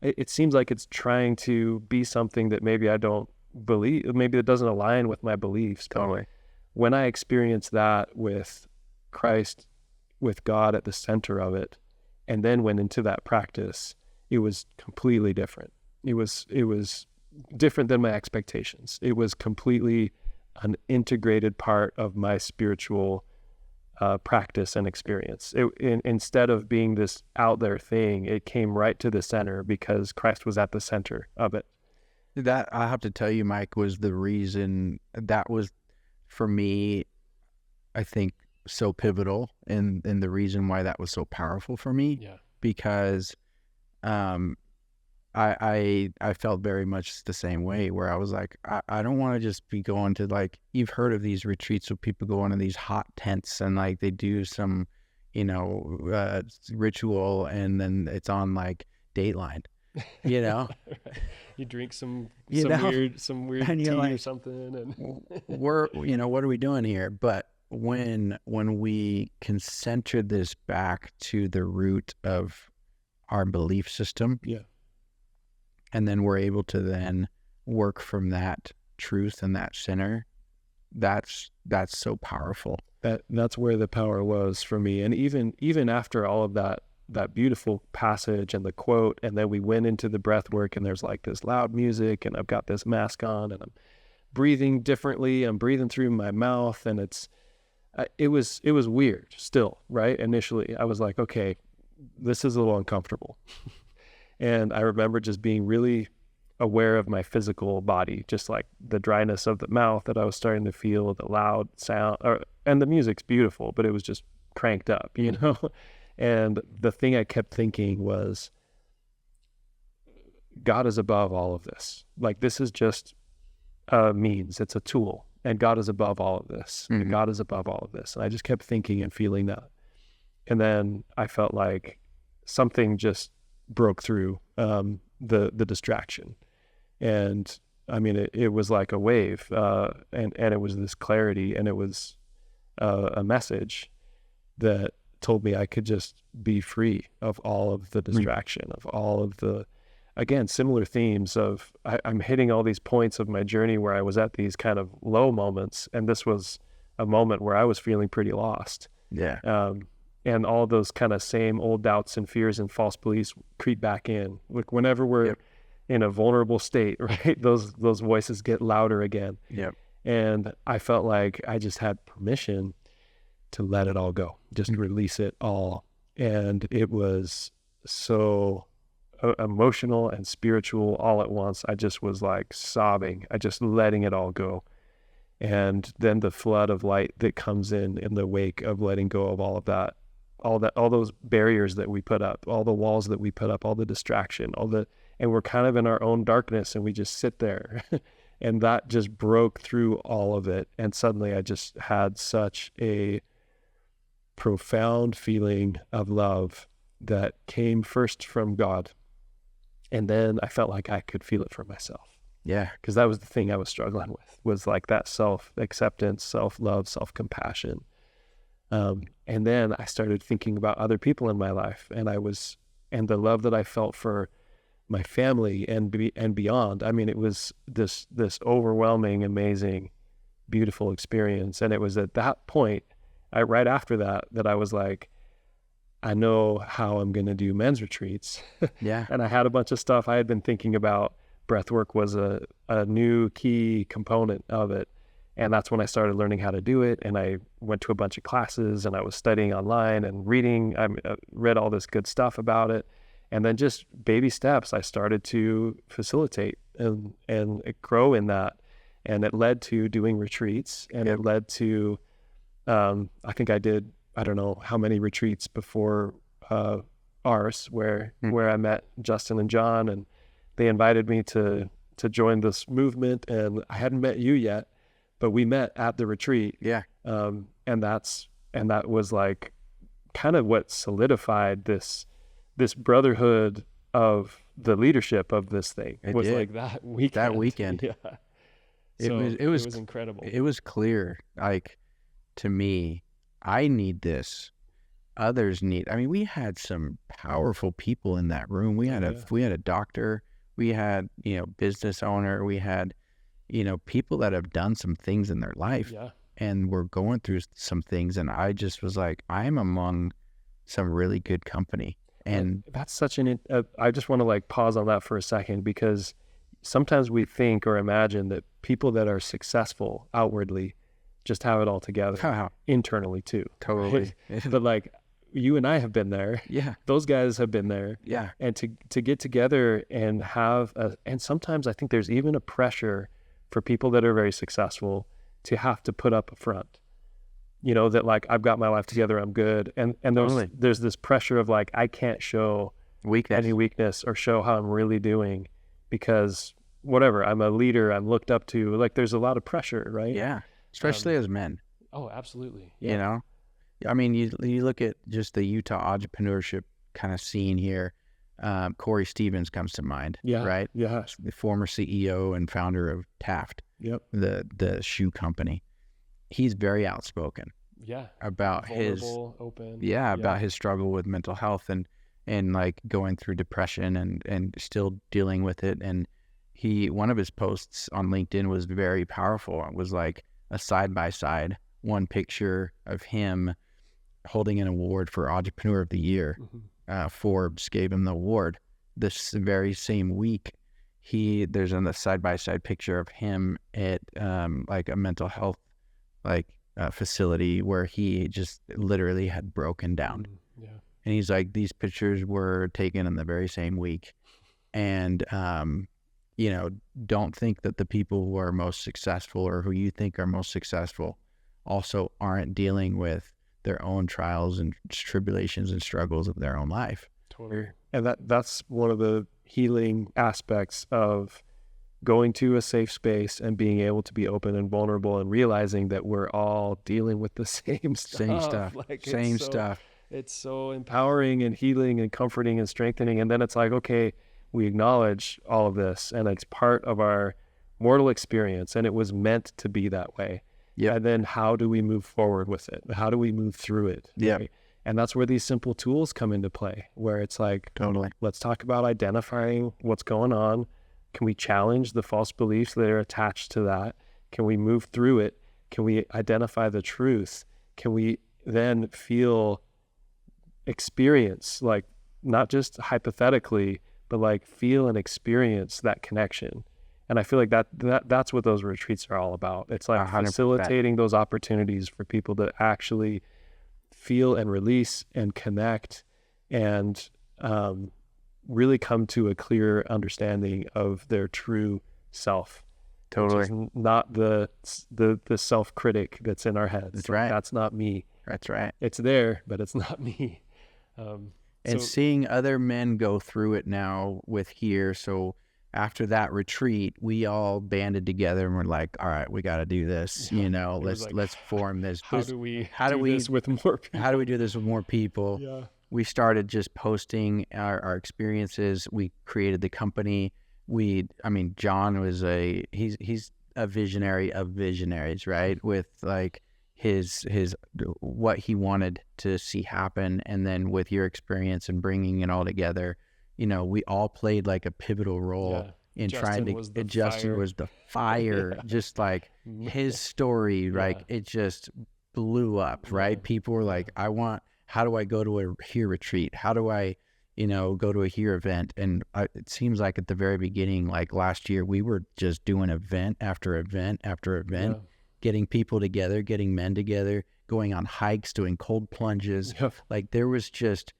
It seems like it's trying to be something that maybe I don't believe, maybe it doesn't align with my beliefs. Totally. When I experienced that with Christ, with God at the center of it, and then went into that practice, it was completely different. It was different than my expectations. It was completely an integrated part of my spiritual practice and experience. Instead of being this out there thing, it came right to the center because Christ was at the center of it. That, I have to tell you, Mike, was the reason that was, for me, I think, so pivotal, and the reason why that was so powerful for me. Yeah. Because I felt very much the same way, where I was like, I don't want to just be going to, like, you've heard of these retreats where people go into these hot tents and like they do some, ritual, and then it's on like Dateline, Right. You drink some weird tea, like, or something, and we're, what are we doing here? But when we can center this back to the root of our belief system, yeah, and then we're able to then work from that truth and that center, that's so powerful. That's where the power was for me. And even after all of that beautiful passage and the quote, and then we went into the breath work, and there's like this loud music, and I've got this mask on, and I'm breathing differently. I'm breathing through my mouth, and it was weird still, right? Initially, I was like, okay, this is a little uncomfortable. And I remember just being really aware of my physical body, just like the dryness of the mouth that I was starting to feel, the loud sound, and the music's beautiful, but it was just cranked up, And the thing I kept thinking was, God is above all of this. Like, this is just a means, it's a tool, and God is above all of this. Mm-hmm. And God is above all of this. And I just kept thinking and feeling that. And then I felt like something just broke through the distraction. And I mean, it was like a wave, and it was this clarity, and it was a message that told me I could just be free of all of the distraction, of all of the, again, similar themes of I'm hitting all these points of my journey where I was at these kind of low moments, and this was a moment where I was feeling pretty lost. Yeah. And all those kind of same old doubts and fears and false beliefs creep back in. Like, whenever we're in a vulnerable state, right? Those voices get louder again. Yep. And I felt like I just had permission to let it all go, just release it all. And it was so emotional and spiritual all at once. I just was like sobbing, I just letting it all go. And then the flood of light that comes in the wake of letting go of all of that, all those barriers that we put up, all the walls that we put up, all the distraction, and we're kind of in our own darkness, and we just sit there. And that just broke through all of it. And suddenly I just had such a profound feeling of love that came first from God. And then I felt like I could feel it for myself. Yeah. Because that was the thing I was struggling with, was like that self-acceptance, self-love, self-compassion. And then I started thinking about other people in my life, and the love that I felt for my family and beyond. I mean, it was this overwhelming, amazing, beautiful experience. And it was at that point, right after that I was like, I know how I'm going to do men's retreats. Yeah. And I had a bunch of stuff I had been thinking about. Breathwork was a new key component of it. And that's when I started learning how to do it. And I went to a bunch of classes, and I was studying online and reading. I read all this good stuff about it. And then just baby steps, I started to facilitate and grow in that. And it led to doing retreats, and it led to, I think I did, I don't know how many retreats before ours, where I met Justin and John, and they invited me to join this movement. And I hadn't met you yet, but we met at the retreat. Yeah. And that was like kind of what solidified this brotherhood of the leadership of this thing. Like that weekend. Yeah. It was incredible. It was clear, like, to me, I need this. Others need. I mean, we had some powerful people in that room. We had a doctor. We had, business owner. We had, people that have done some things in their life, and were going through some things. And I just was like, I'm among some really good company. And that's such I just want to like pause on that for a second, because sometimes we think or imagine that people that are successful outwardly just have it all together internally too. Totally. But like, you and I have been there. Yeah. Those guys have been there. Yeah. And to get together and and sometimes I think there's even a pressure for people that are very successful to have to put up a front, that like, I've got my life together, I'm good. And there's this pressure of like, I can't show any weakness or show how I'm really doing, because whatever, I'm a leader, I'm looked up to. Like, there's a lot of pressure, right? Yeah. Especially as men. Oh, absolutely. Yeah. I mean, you look at just the Utah entrepreneurship kind of scene here. Corey Stevens comes to mind, right? Yeah. The former CEO and founder of Taft, the shoe company. He's very outspoken. Yeah. About vulnerable, open. Yeah, about his struggle with mental health and like going through depression and still dealing with it. And one of his posts on LinkedIn was very powerful. It was like a side-by-side, one picture of him holding an award for Entrepreneur of the Year. Forbes gave him the award. This very same week, there's a side-by-side picture of him at like a mental health facility where he just literally had broken down. And he's like, these pictures were taken in the very same week. And don't think that the people who are most successful or who you think are most successful also aren't dealing with their own trials and tribulations and struggles of their own life. Totally. And that's one of the healing aspects of going to a safe space and being able to be open and vulnerable and realizing that we're all dealing with the same stuff. Same stuff. It's so empowering and healing and comforting and strengthening. And then it's like, okay, we acknowledge all of this, and it's part of our mortal experience, and it was meant to be that way. Yeah. And then how do we move forward with it? How do we move through it? Yeah. Right? And that's where these simple tools come into play, where it's like, totally, let's talk about identifying what's going on. Can we challenge the false beliefs that are attached to that? Can we move through it? Can we identify the truth? Can we then experience, like, not just hypothetically, but like feel and experience that connection? And I feel like that's what those retreats are all about. It's like 100%. Facilitating those opportunities for people to actually feel and release and connect and really come to a clear understanding of their true self. Totally. Not the self-critic that's in our heads. That's right. That's not me. That's right. It's there, but it's not me. And seeing other men go through it now with Here. So after that retreat, we all banded together and we're like, all right, we got to do this. Yeah. Let's form this. How do we do this with more people? How do we do this with more people? Yeah. We started just posting our experiences. We created the company. John was he's a visionary of visionaries, right? With like his what he wanted to see happen, and then with your experience and bringing it all together, we all played like a pivotal role in Justin was the fire, just like his story, right? It just blew up, right? People were like, how do I go to a Here retreat? How do I, go to a Here event? And it seems like at the very beginning, like last year, we were just doing event after event after event, getting people together, getting men together, going on hikes, doing cold plunges. Like there was just,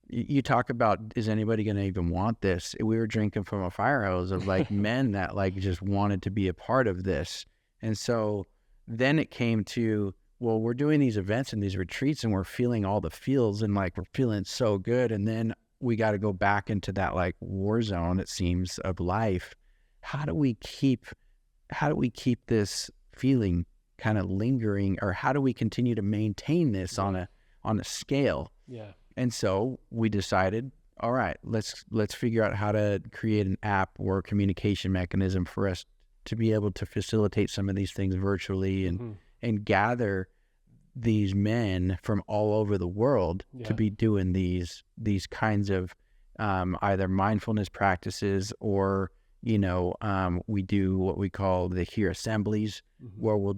you talk about, is anybody going to even want this? We were drinking from a fire hose of like men that like just wanted to be a part of this. And so then it came to, well, we're doing these events and these retreats and we're feeling all the feels and like we're feeling so good. And then we got to go back into that like war zone, it seems, of life. How do we keep this feeling kind of lingering, or how do we continue to maintain this on a scale? Yeah. And so we decided, all right, let's figure out how to create an app or communication mechanism for us to be able to facilitate some of these things virtually and gather these men from all over the world to be doing these kinds of either mindfulness practices or, we do what we call the Here assemblies, where we'll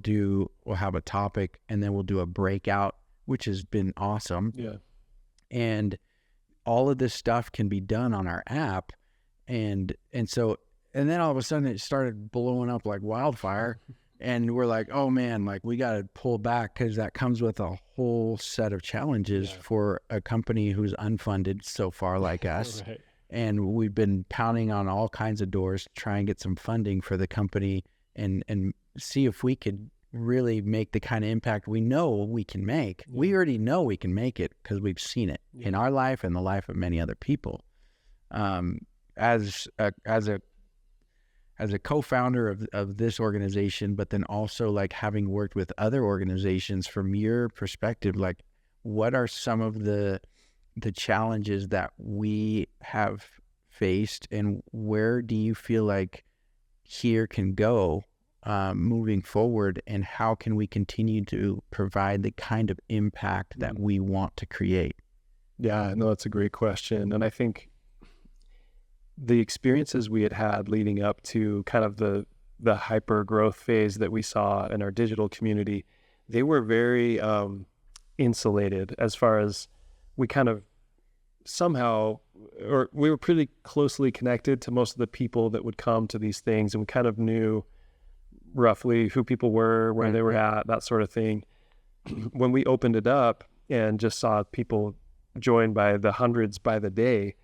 have a topic and then we'll do a breakout, which has been awesome. Yeah. And all of this stuff can be done on our app. And then all of a sudden it started blowing up like wildfire. And we're like, oh man, like we got to pull back, because that comes with a whole set of challenges for a company who's unfunded so far like us. Right. And we've been pounding on all kinds of doors to try and get some funding for the company and see if we could really make the kind of impact we know we can make. We already know we can make it because we've seen it in our life and the life of many other people. As a co-founder of this organization, but then also like having worked with other organizations, from your perspective, like what are some of the challenges that we have faced, and where do you feel like Here can go moving forward, and how can we continue to provide the kind of impact that we want to create? Yeah, no, that's a great question. And I think the experiences we had leading up to kind of the hyper growth phase that we saw in our digital community, they were very insulated, as far as we kind of somehow, or we were pretty closely connected to most of the people that would come to these things, and we kind of knew roughly who people were, where they were at, that sort of thing. When we opened it up and just saw people join by the hundreds by the day,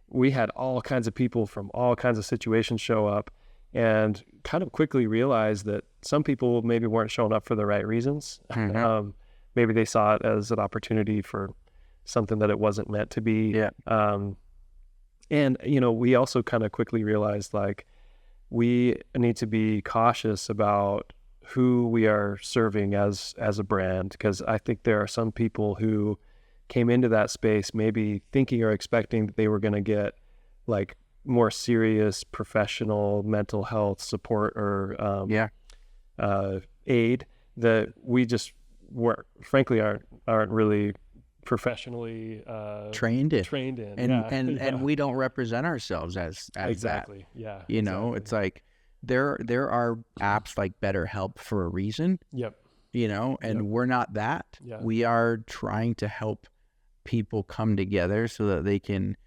we had all kinds of people from all kinds of situations show up, and kind of quickly realized that some people maybe weren't showing up for the right reasons. Maybe they saw it as an opportunity for something that it wasn't meant to be. And, we also kind of quickly realized like we need to be cautious about who we are serving as a brand, because I think there are some people who came into that space maybe thinking or expecting that they were going to get like more serious professional mental health support or aid that we just frankly aren't really professionally trained in. And we don't represent ourselves as exactly that. It's like there are apps like BetterHelp for a reason. We're not that. We are trying to help people come together so that they can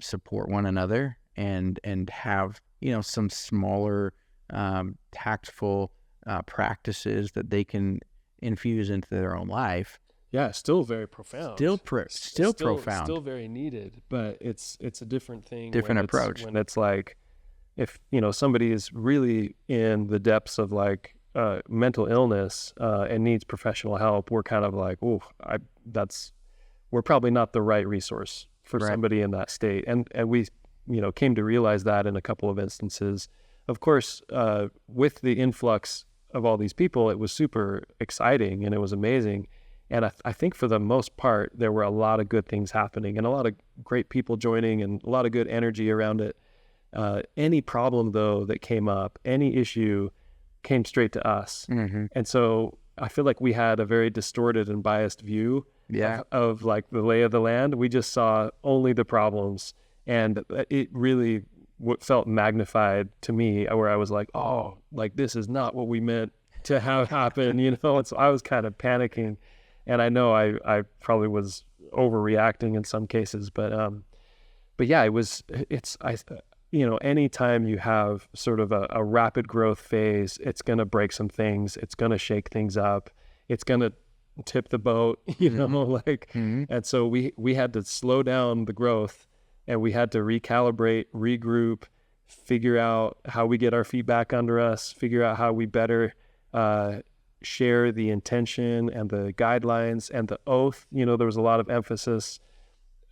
support one another and have some smaller tactful practices that they can infuse into their own life. Still very profound. Still profound. Still very needed, but it's a different thing. Different approach. When it's like, if somebody is really in the depths of like mental illness and needs professional help, we're kind of like, we're probably not the right resource for somebody in that state. And we came to realize that in a couple of instances. Of course, with the influx of all these people, it was super exciting and it was amazing. And I think for the most part, there were a lot of good things happening and a lot of great people joining and a lot of good energy around it. Any problem, though, that came up, any issue came straight to us. Mm-hmm. And so I feel like we had a very distorted and biased view of like the lay of the land. We just saw only the problems, and it really felt magnified to me, where I was like, oh, like this is not what we meant to have happen, And so I was kind of panicking, and I know I probably was overreacting in some cases, but yeah, anytime you have sort of a rapid growth phase, it's going to break some things. It's going to shake things up. It's going to tip the boat, Mm-hmm. And so we had to slow down the growth, and we had to recalibrate, regroup, figure out how we get our feet back under us, figure out how we better share the intention and the guidelines and the oath. There was a lot of emphasis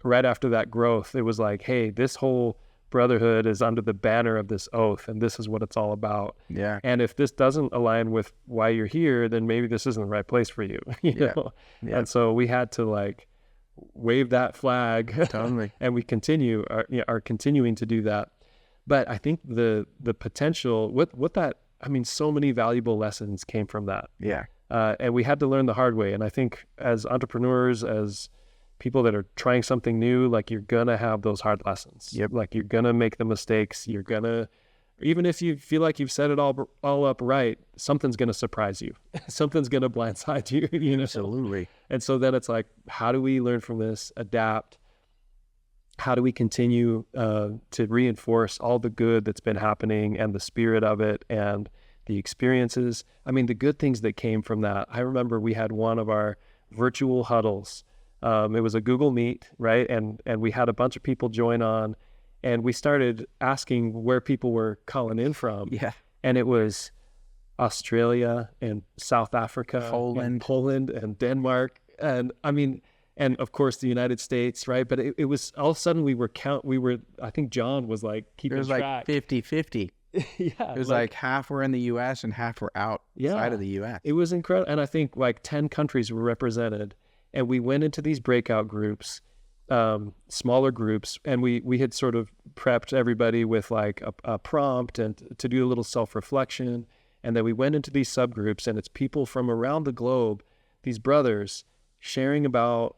right after that growth. It was like, hey, this whole brotherhood is under the banner of this oath, and this is what it's all about. Yeah. And if this doesn't align with why you're here, then maybe this isn't the right place for you. know? Yeah. And so we had to like wave that flag. Totally. And we are continuing to do that. But I think the potential what that, so many valuable lessons came from that. Yeah. And we had to learn the hard way. And I think as entrepreneurs, as people that are trying something new, like you're gonna have those hard lessons. Yep. Like you're gonna make the mistakes. You're gonna, even if you feel like you've set it all up right, something's gonna surprise you. Something's gonna blindside you. Absolutely. And so then it's like, how do we learn from this, adapt? How do we continue to reinforce all the good that's been happening and the spirit of it and the experiences? The good things that came from that. I remember we had one of our virtual huddles. It was a Google Meet, right? And we had a bunch of people join on, and we started asking where people were calling in from. Yeah. And it was Australia and South Africa, Poland and Denmark. And and of course the United States, right? But it was all of a sudden I think John was like keeping track. It was like 50-50. Yeah. It was like half were in the U.S. and half were outside of the U.S. It was incredible. And I think like 10 countries were represented. And we went into these breakout groups, smaller groups, and we had sort of prepped everybody with like a prompt and to do a little self-reflection. And then we went into these subgroups, and it's people from around the globe, these brothers, sharing about,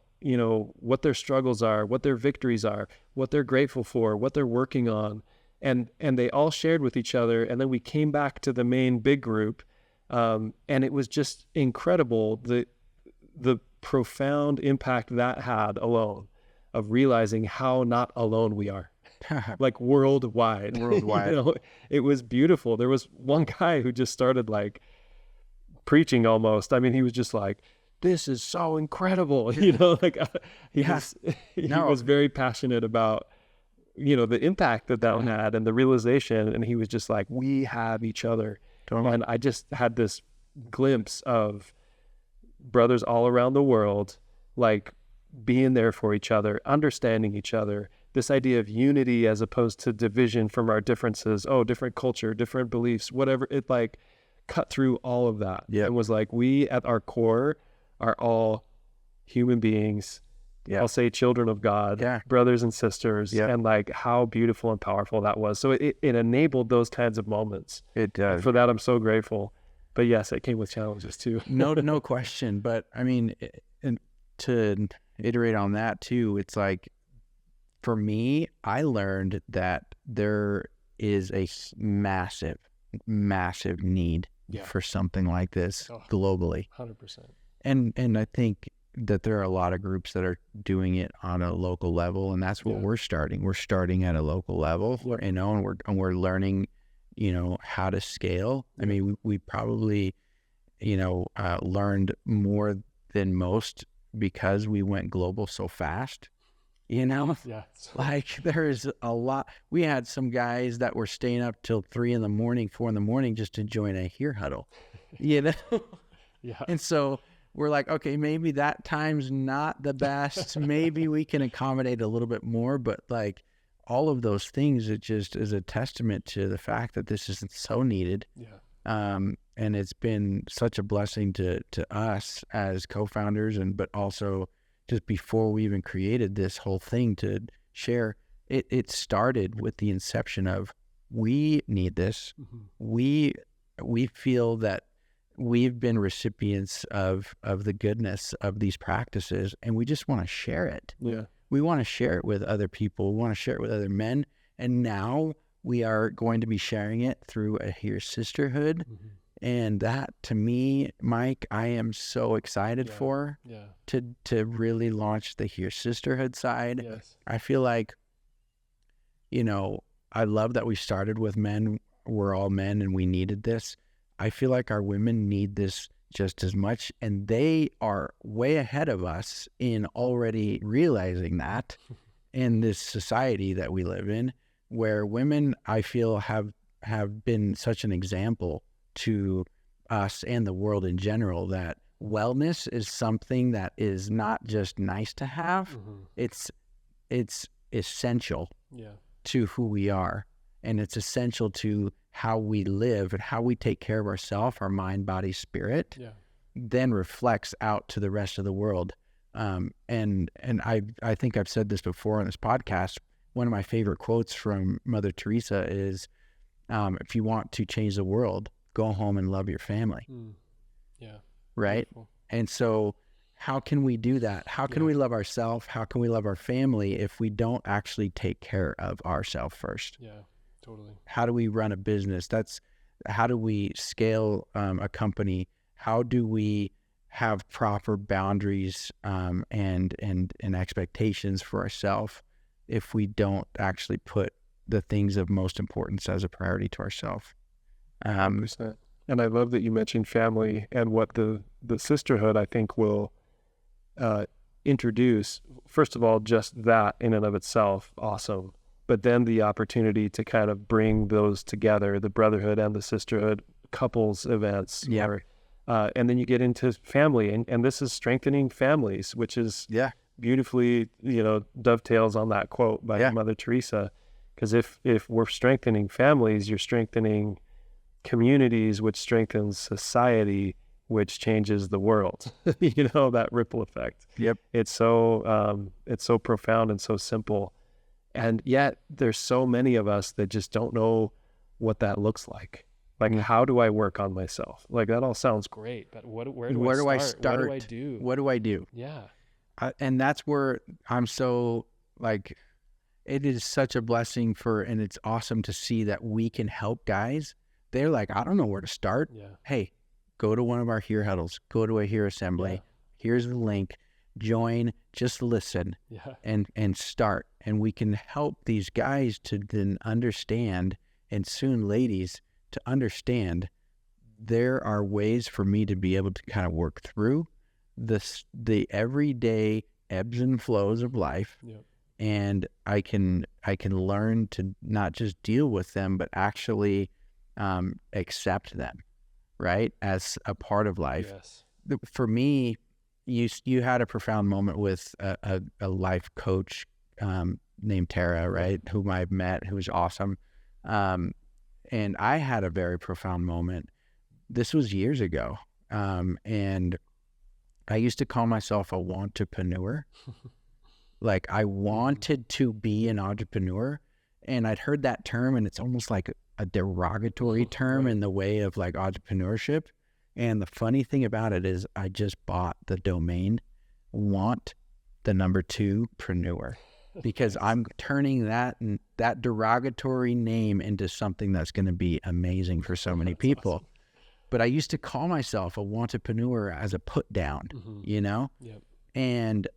what their struggles are, what their victories are, what they're grateful for, what they're working on. And they all shared with each other. And then we came back to the main big group, and it was just incredible, the profound impact that had alone of realizing how not alone we are, like worldwide. It was beautiful. There was one guy who just started like preaching almost. He was just like, this is so incredible. He was very passionate about, the impact that one had and the realization. And he was just like, we have each other. Totally. And I just had this glimpse of brothers all around the world, like being there for each other, understanding each other, this idea of unity as opposed to division from our differences, different culture, different beliefs, whatever. It like cut through all of that. Yeah. It was like, we at our core are all human beings. Yeah. I'll say children of God, brothers and sisters, and like how beautiful and powerful that was. So it enabled those kinds of moments. It does. And for that, I'm so grateful. But yes, it came with challenges too. No question. But and to iterate on that too, it's like, for me, I learned that there is a massive, massive need for something like this globally. 100%. And I think that there are a lot of groups that are doing it on a local level, and that's what we're starting. We're starting at a local level, and we're learning, how to scale. We probably, learned more than most because we went global so fast. Like there's a lot. We had some guys that were staying up till 3 a.m, 4 a.m. just to join a Here huddle, And so we're like, okay, maybe that time's not the best. Maybe we can accommodate a little bit more, but like all of those things, it just is a testament to the fact that this is so needed. And it's been such a blessing to us as co-founders, but also just before we even created this whole thing to share, it started with the inception of, we need this. We feel that we've been recipients of the goodness of these practices, and we just want to share it. We want to share it with other people. We want to share it with other men. And now we are going to be sharing it through a Here Sisterhood. And that, to me, Mike, I am so excited for to really launch the Here Sisterhood side. I feel like, I love that we started with men. We're all men and we needed this. I feel like our women need this just as much, and they are way ahead of us in already realizing that in this society that we live in, where women, I feel, have been such an example to us and the world in general, that wellness is something that is not just nice to have. It's essential to who we are, and it's essential to how we live and how we take care of ourselves, our mind, body, spirit, then reflects out to the rest of the world. And I think I've said this before on this podcast. One of my favorite quotes from Mother Teresa is, if you want to change the world, go home and love your family. Right? Beautiful. And so how can we do that? How can we love ourselves? How can we love our family if we don't actually take care of ourselves first? Totally. How do we run a business? How do we scale a company? How do we have proper boundaries and expectations for ourselves if we don't actually put the things of most importance as a priority to ourselves? 100%. And I love that you mentioned family, and what the sisterhood, I think, will introduce. First of all, just that in and of itself, awesome. But then the opportunity to kind of bring those together, the brotherhood and the sisterhood, couples events. And then you get into family, and this is strengthening families, which is beautifully, dovetails on that quote by Mother Teresa. Because if we're strengthening families, you're strengthening communities, which strengthens society, which changes the world. That ripple effect. It's so profound and so simple. And yet there's so many of us that just don't know what that looks like. Like, how do I work on myself? Like, that all sounds great, but where do I start? What do I do? What do I do? And that's where I'm so, like, it is such a blessing and it's awesome to see that we can help guys. They're like, I don't know where to start. Hey, go to one of our Here huddles, go to a Here assembly. Here's the link. Join, just listen, and start. And we can help these guys to then understand, and soon ladies to understand, there are ways for me to be able to kind of work through the everyday ebbs and flows of life. And I can learn to not just deal with them, but actually accept them, right, as a part of life. For me, you had a profound moment with a life coach named Tara, right, whom I've met, who's awesome. And I had a very profound moment. This was years ago. And I used to call myself a wantrepreneur. Like, I wanted to be an entrepreneur. And I'd heard that term, and it's almost like a derogatory term in the way of like entrepreneurship. And the funny thing about it is I just bought the domain want2preneur, because I'm turning that derogatory name into something that's going to be amazing for so many people. Awesome. But I used to call myself a wantrepreneur as a put down, and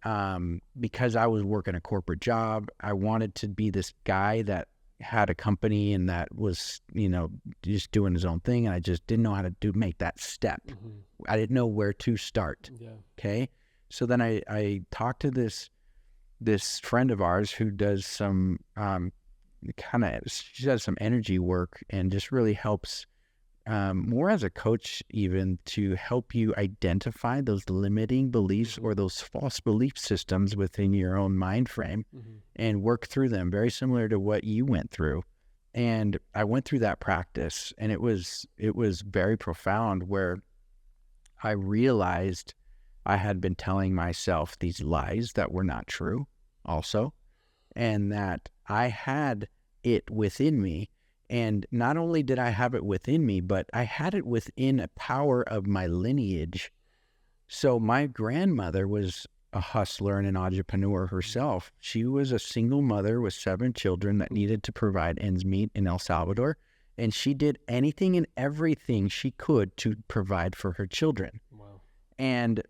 because I was working a corporate job, I wanted to be this guy that had a company and that was, just doing his own thing. And I just didn't know how to make that step. I didn't know where to start. Okay. So then I talked to this friend of ours who does some, she does some energy work and just really helps more as a coach, even to help you identify those limiting beliefs or those false belief systems within your own mind frame and work through them, very similar to what you went through. And I went through that practice, and it was very profound, where I realized I had been telling myself these lies that were not true also, and that I had it within me. And not only did I have it within me, but I had it within a power of my lineage. So my grandmother was a hustler and an entrepreneur herself. She was a single mother with 7 children that needed to provide ends meet in El Salvador. And she did anything and everything she could to provide for her children. Wow. And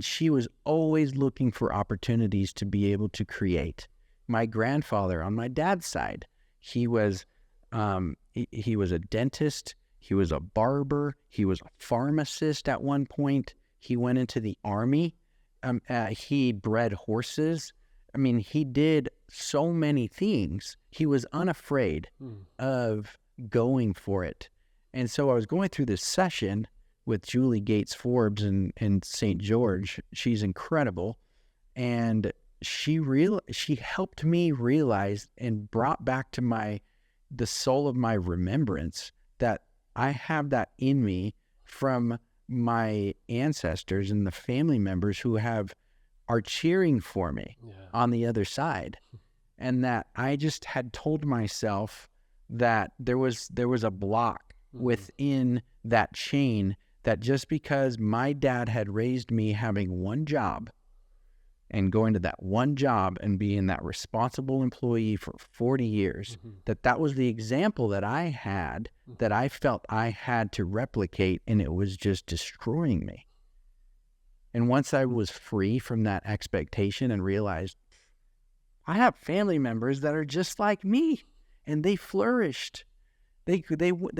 she was always looking for opportunities to be able to create. My grandfather on my dad's side, he was a dentist, he was a barber, he was a pharmacist at one point. He went into the army. He bred horses. I mean, he did so many things. He was unafraid of going for it. And so I was going through this session with Julie Gates Forbes in St. George. She's incredible. And she helped me realize and brought back to the soul of my remembrance that I have that in me from my ancestors and the family members who are cheering for me on the other side. And that I just had told myself that there was a block within that chain, that just because my dad had raised me having one job and going to that one job and being that responsible employee for 40 years, that was the example that I had, that I felt I had to replicate, and it was just destroying me. And once I was free from that expectation and realized I have family members that are just like me, and they flourished. They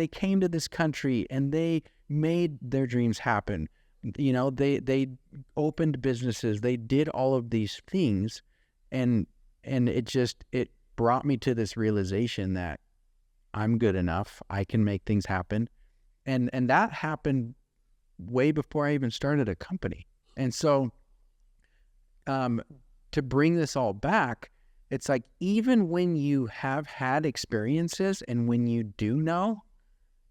came to this country and they made their dreams happen. You know, they opened businesses. They did all of these things, and it brought me to this realization that I'm good enough. I can make things happen, and that happened way before I even started a company. And so, to bring this all back, it's like, even when you have had experiences and when you do know,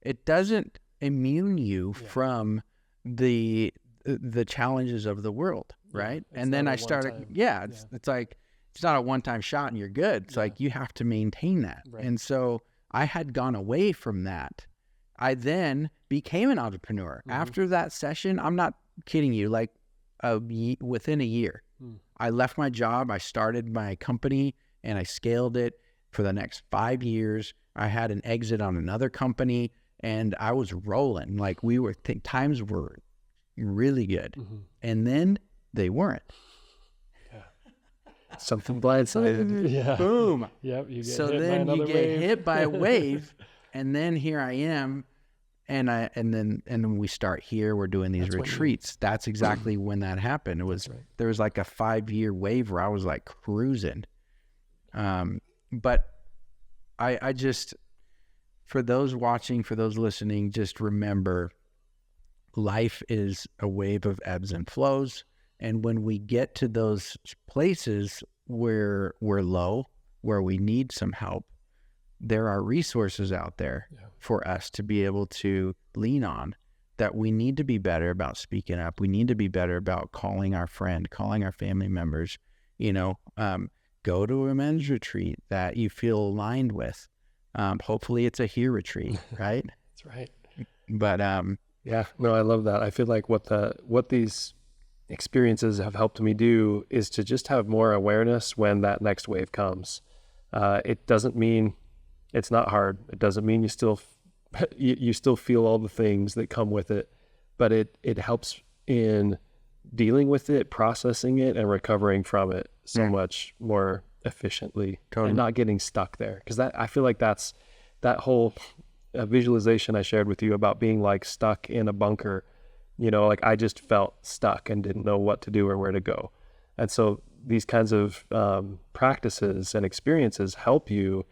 it doesn't immune you from the challenges of the world, right? And then I started, it's like, it's not a one-time shot and you're good. It's like, you have to maintain that. Right. And so I had gone away from that. I then became an entrepreneur. After that session, I'm not kidding you, like within a year, I left my job, I started my company, and I scaled it for the next 5 years. I had an exit on another company, and I was rolling. Like, times were really good. And then they weren't. Something blindsided. Boom. Yep. You get hit by a wave, and then here I am. And then we start here. We're doing these retreats. That's exactly when that happened. It was There was like a 5-year wave where I was like cruising. But I just, for those watching, for those listening, just remember, life is a wave of ebbs and flows. And when we get to those places where we're low, where we need some help, there are resources out there for us to be able to lean on, that we need to be better about speaking up. We need to be better about calling our friend, calling our family members, go to a men's retreat that you feel aligned with. Hopefully it's a Here retreat, right? That's right. But, I love that. I feel like what these experiences have helped me do is to just have more awareness when that next wave comes. It doesn't mean it's not hard. It doesn't mean you still feel all the things that come with it, but it helps in dealing with it, processing it, and recovering from it so much more efficiently, and not getting stuck there. Because I feel like that's that whole visualization I shared with you about being like stuck in a bunker. Like I just felt stuck and didn't know what to do or where to go. And so these kinds of practices and experiences help you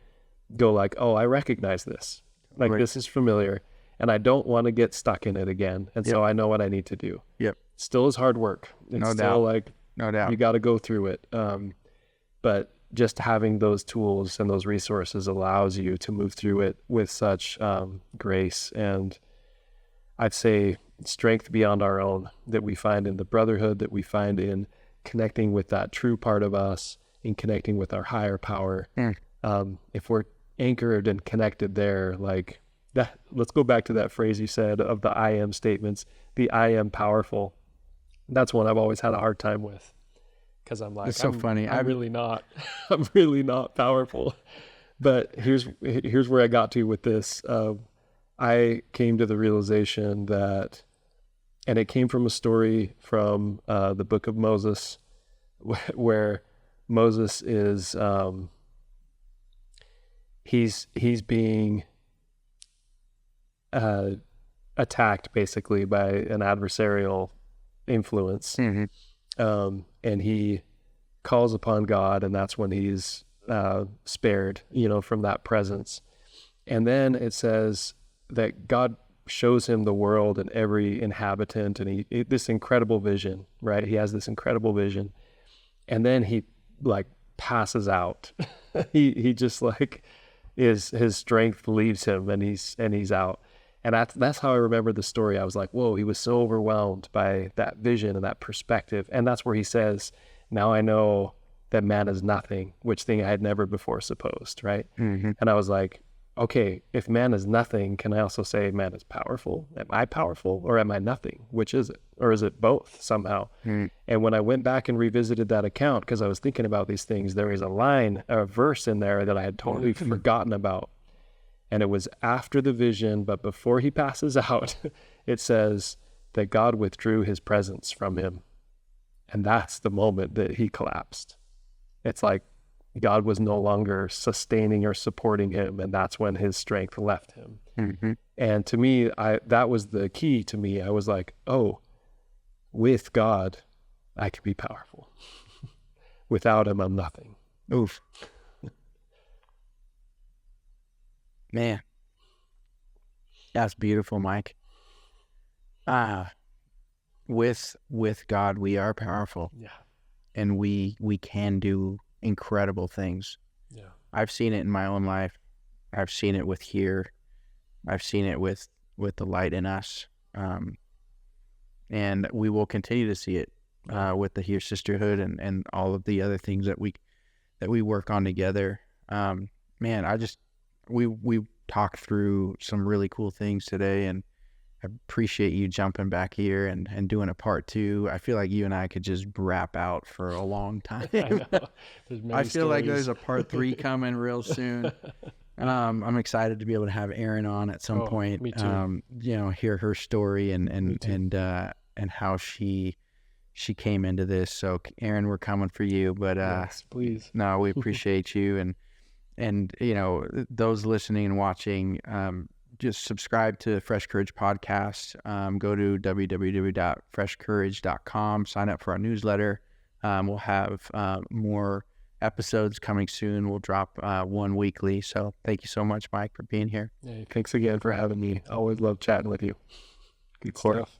go like, oh, I recognize this. Like this is familiar. and I don't want to get stuck in it again. And so I know what I need to do. Yep. Still is hard work. It's No still doubt. No doubt. you got to go through it. But just having those tools and those resources allows you to move through it with such grace, and I'd say strength beyond our own, that we find in the brotherhood, that we find in connecting with that true part of us, in connecting with our higher power. If we're anchored and connected there, like that, let's go back to that phrase you said of the I am statements, the I am powerful. That's one I've always had a hard time with, because I'm like, it's so funny. I'm really not, I'm really not powerful. But here's where I got to with this. I came to the realization that, and it came from a story from the book of Moses, where Moses is, he's being attacked basically by an adversarial influence. And he calls upon God, and that's when he's spared, from that presence. And then it says that God shows him the world and every inhabitant, and this incredible vision, right? He has this incredible vision, and then he like passes out. he just like his strength leaves him, and he's out. And that's how I remember the story. I was like, whoa, he was so overwhelmed by that vision and that perspective. And that's where he says, now I know that man is nothing, which thing I had never before supposed, right? And I was like, okay, if man is nothing, can I also say man is powerful? Am I powerful, or am I nothing? Which is it? Or is it both somehow? And when I went back and revisited that account, because I was thinking about these things, there is a verse in there that I had totally forgotten about. And it was after the vision, but before he passes out, it says that God withdrew his presence from him. And that's the moment that he collapsed. It's like God was no longer sustaining or supporting him, and that's when his strength left him. And to me, that was the key to me. I was like, oh, with God, I can be powerful. Without him, I'm nothing. Oof. Man, that's beautiful, Mike. With God, we are powerful. Yeah. And we can do incredible things. Yeah. I've seen it in my own life. I've seen it with Here. I've seen it with the light in us. And we will continue to see it with the Here Sisterhood and all of the other things that we work on together. Man, we talked through some really cool things today, and I appreciate you jumping back here and doing a part 2. I feel like you and I could just rap out for a long time. I feel like there's a part 3 coming real soon. I'm excited to be able to have Erin on at some point. Me too. Hear her story and how she came into this. So Erin, we're coming for you, but yes, please. No, we appreciate you, and those listening and watching, just subscribe to Fresh Courage Podcast. Go to www.freshcourage.com, sign up for our newsletter. We'll have more episodes coming soon. We'll drop one weekly. So thank you so much, Mike, for being here. Hey, thanks again for having me. Always love chatting with you. Good stuff.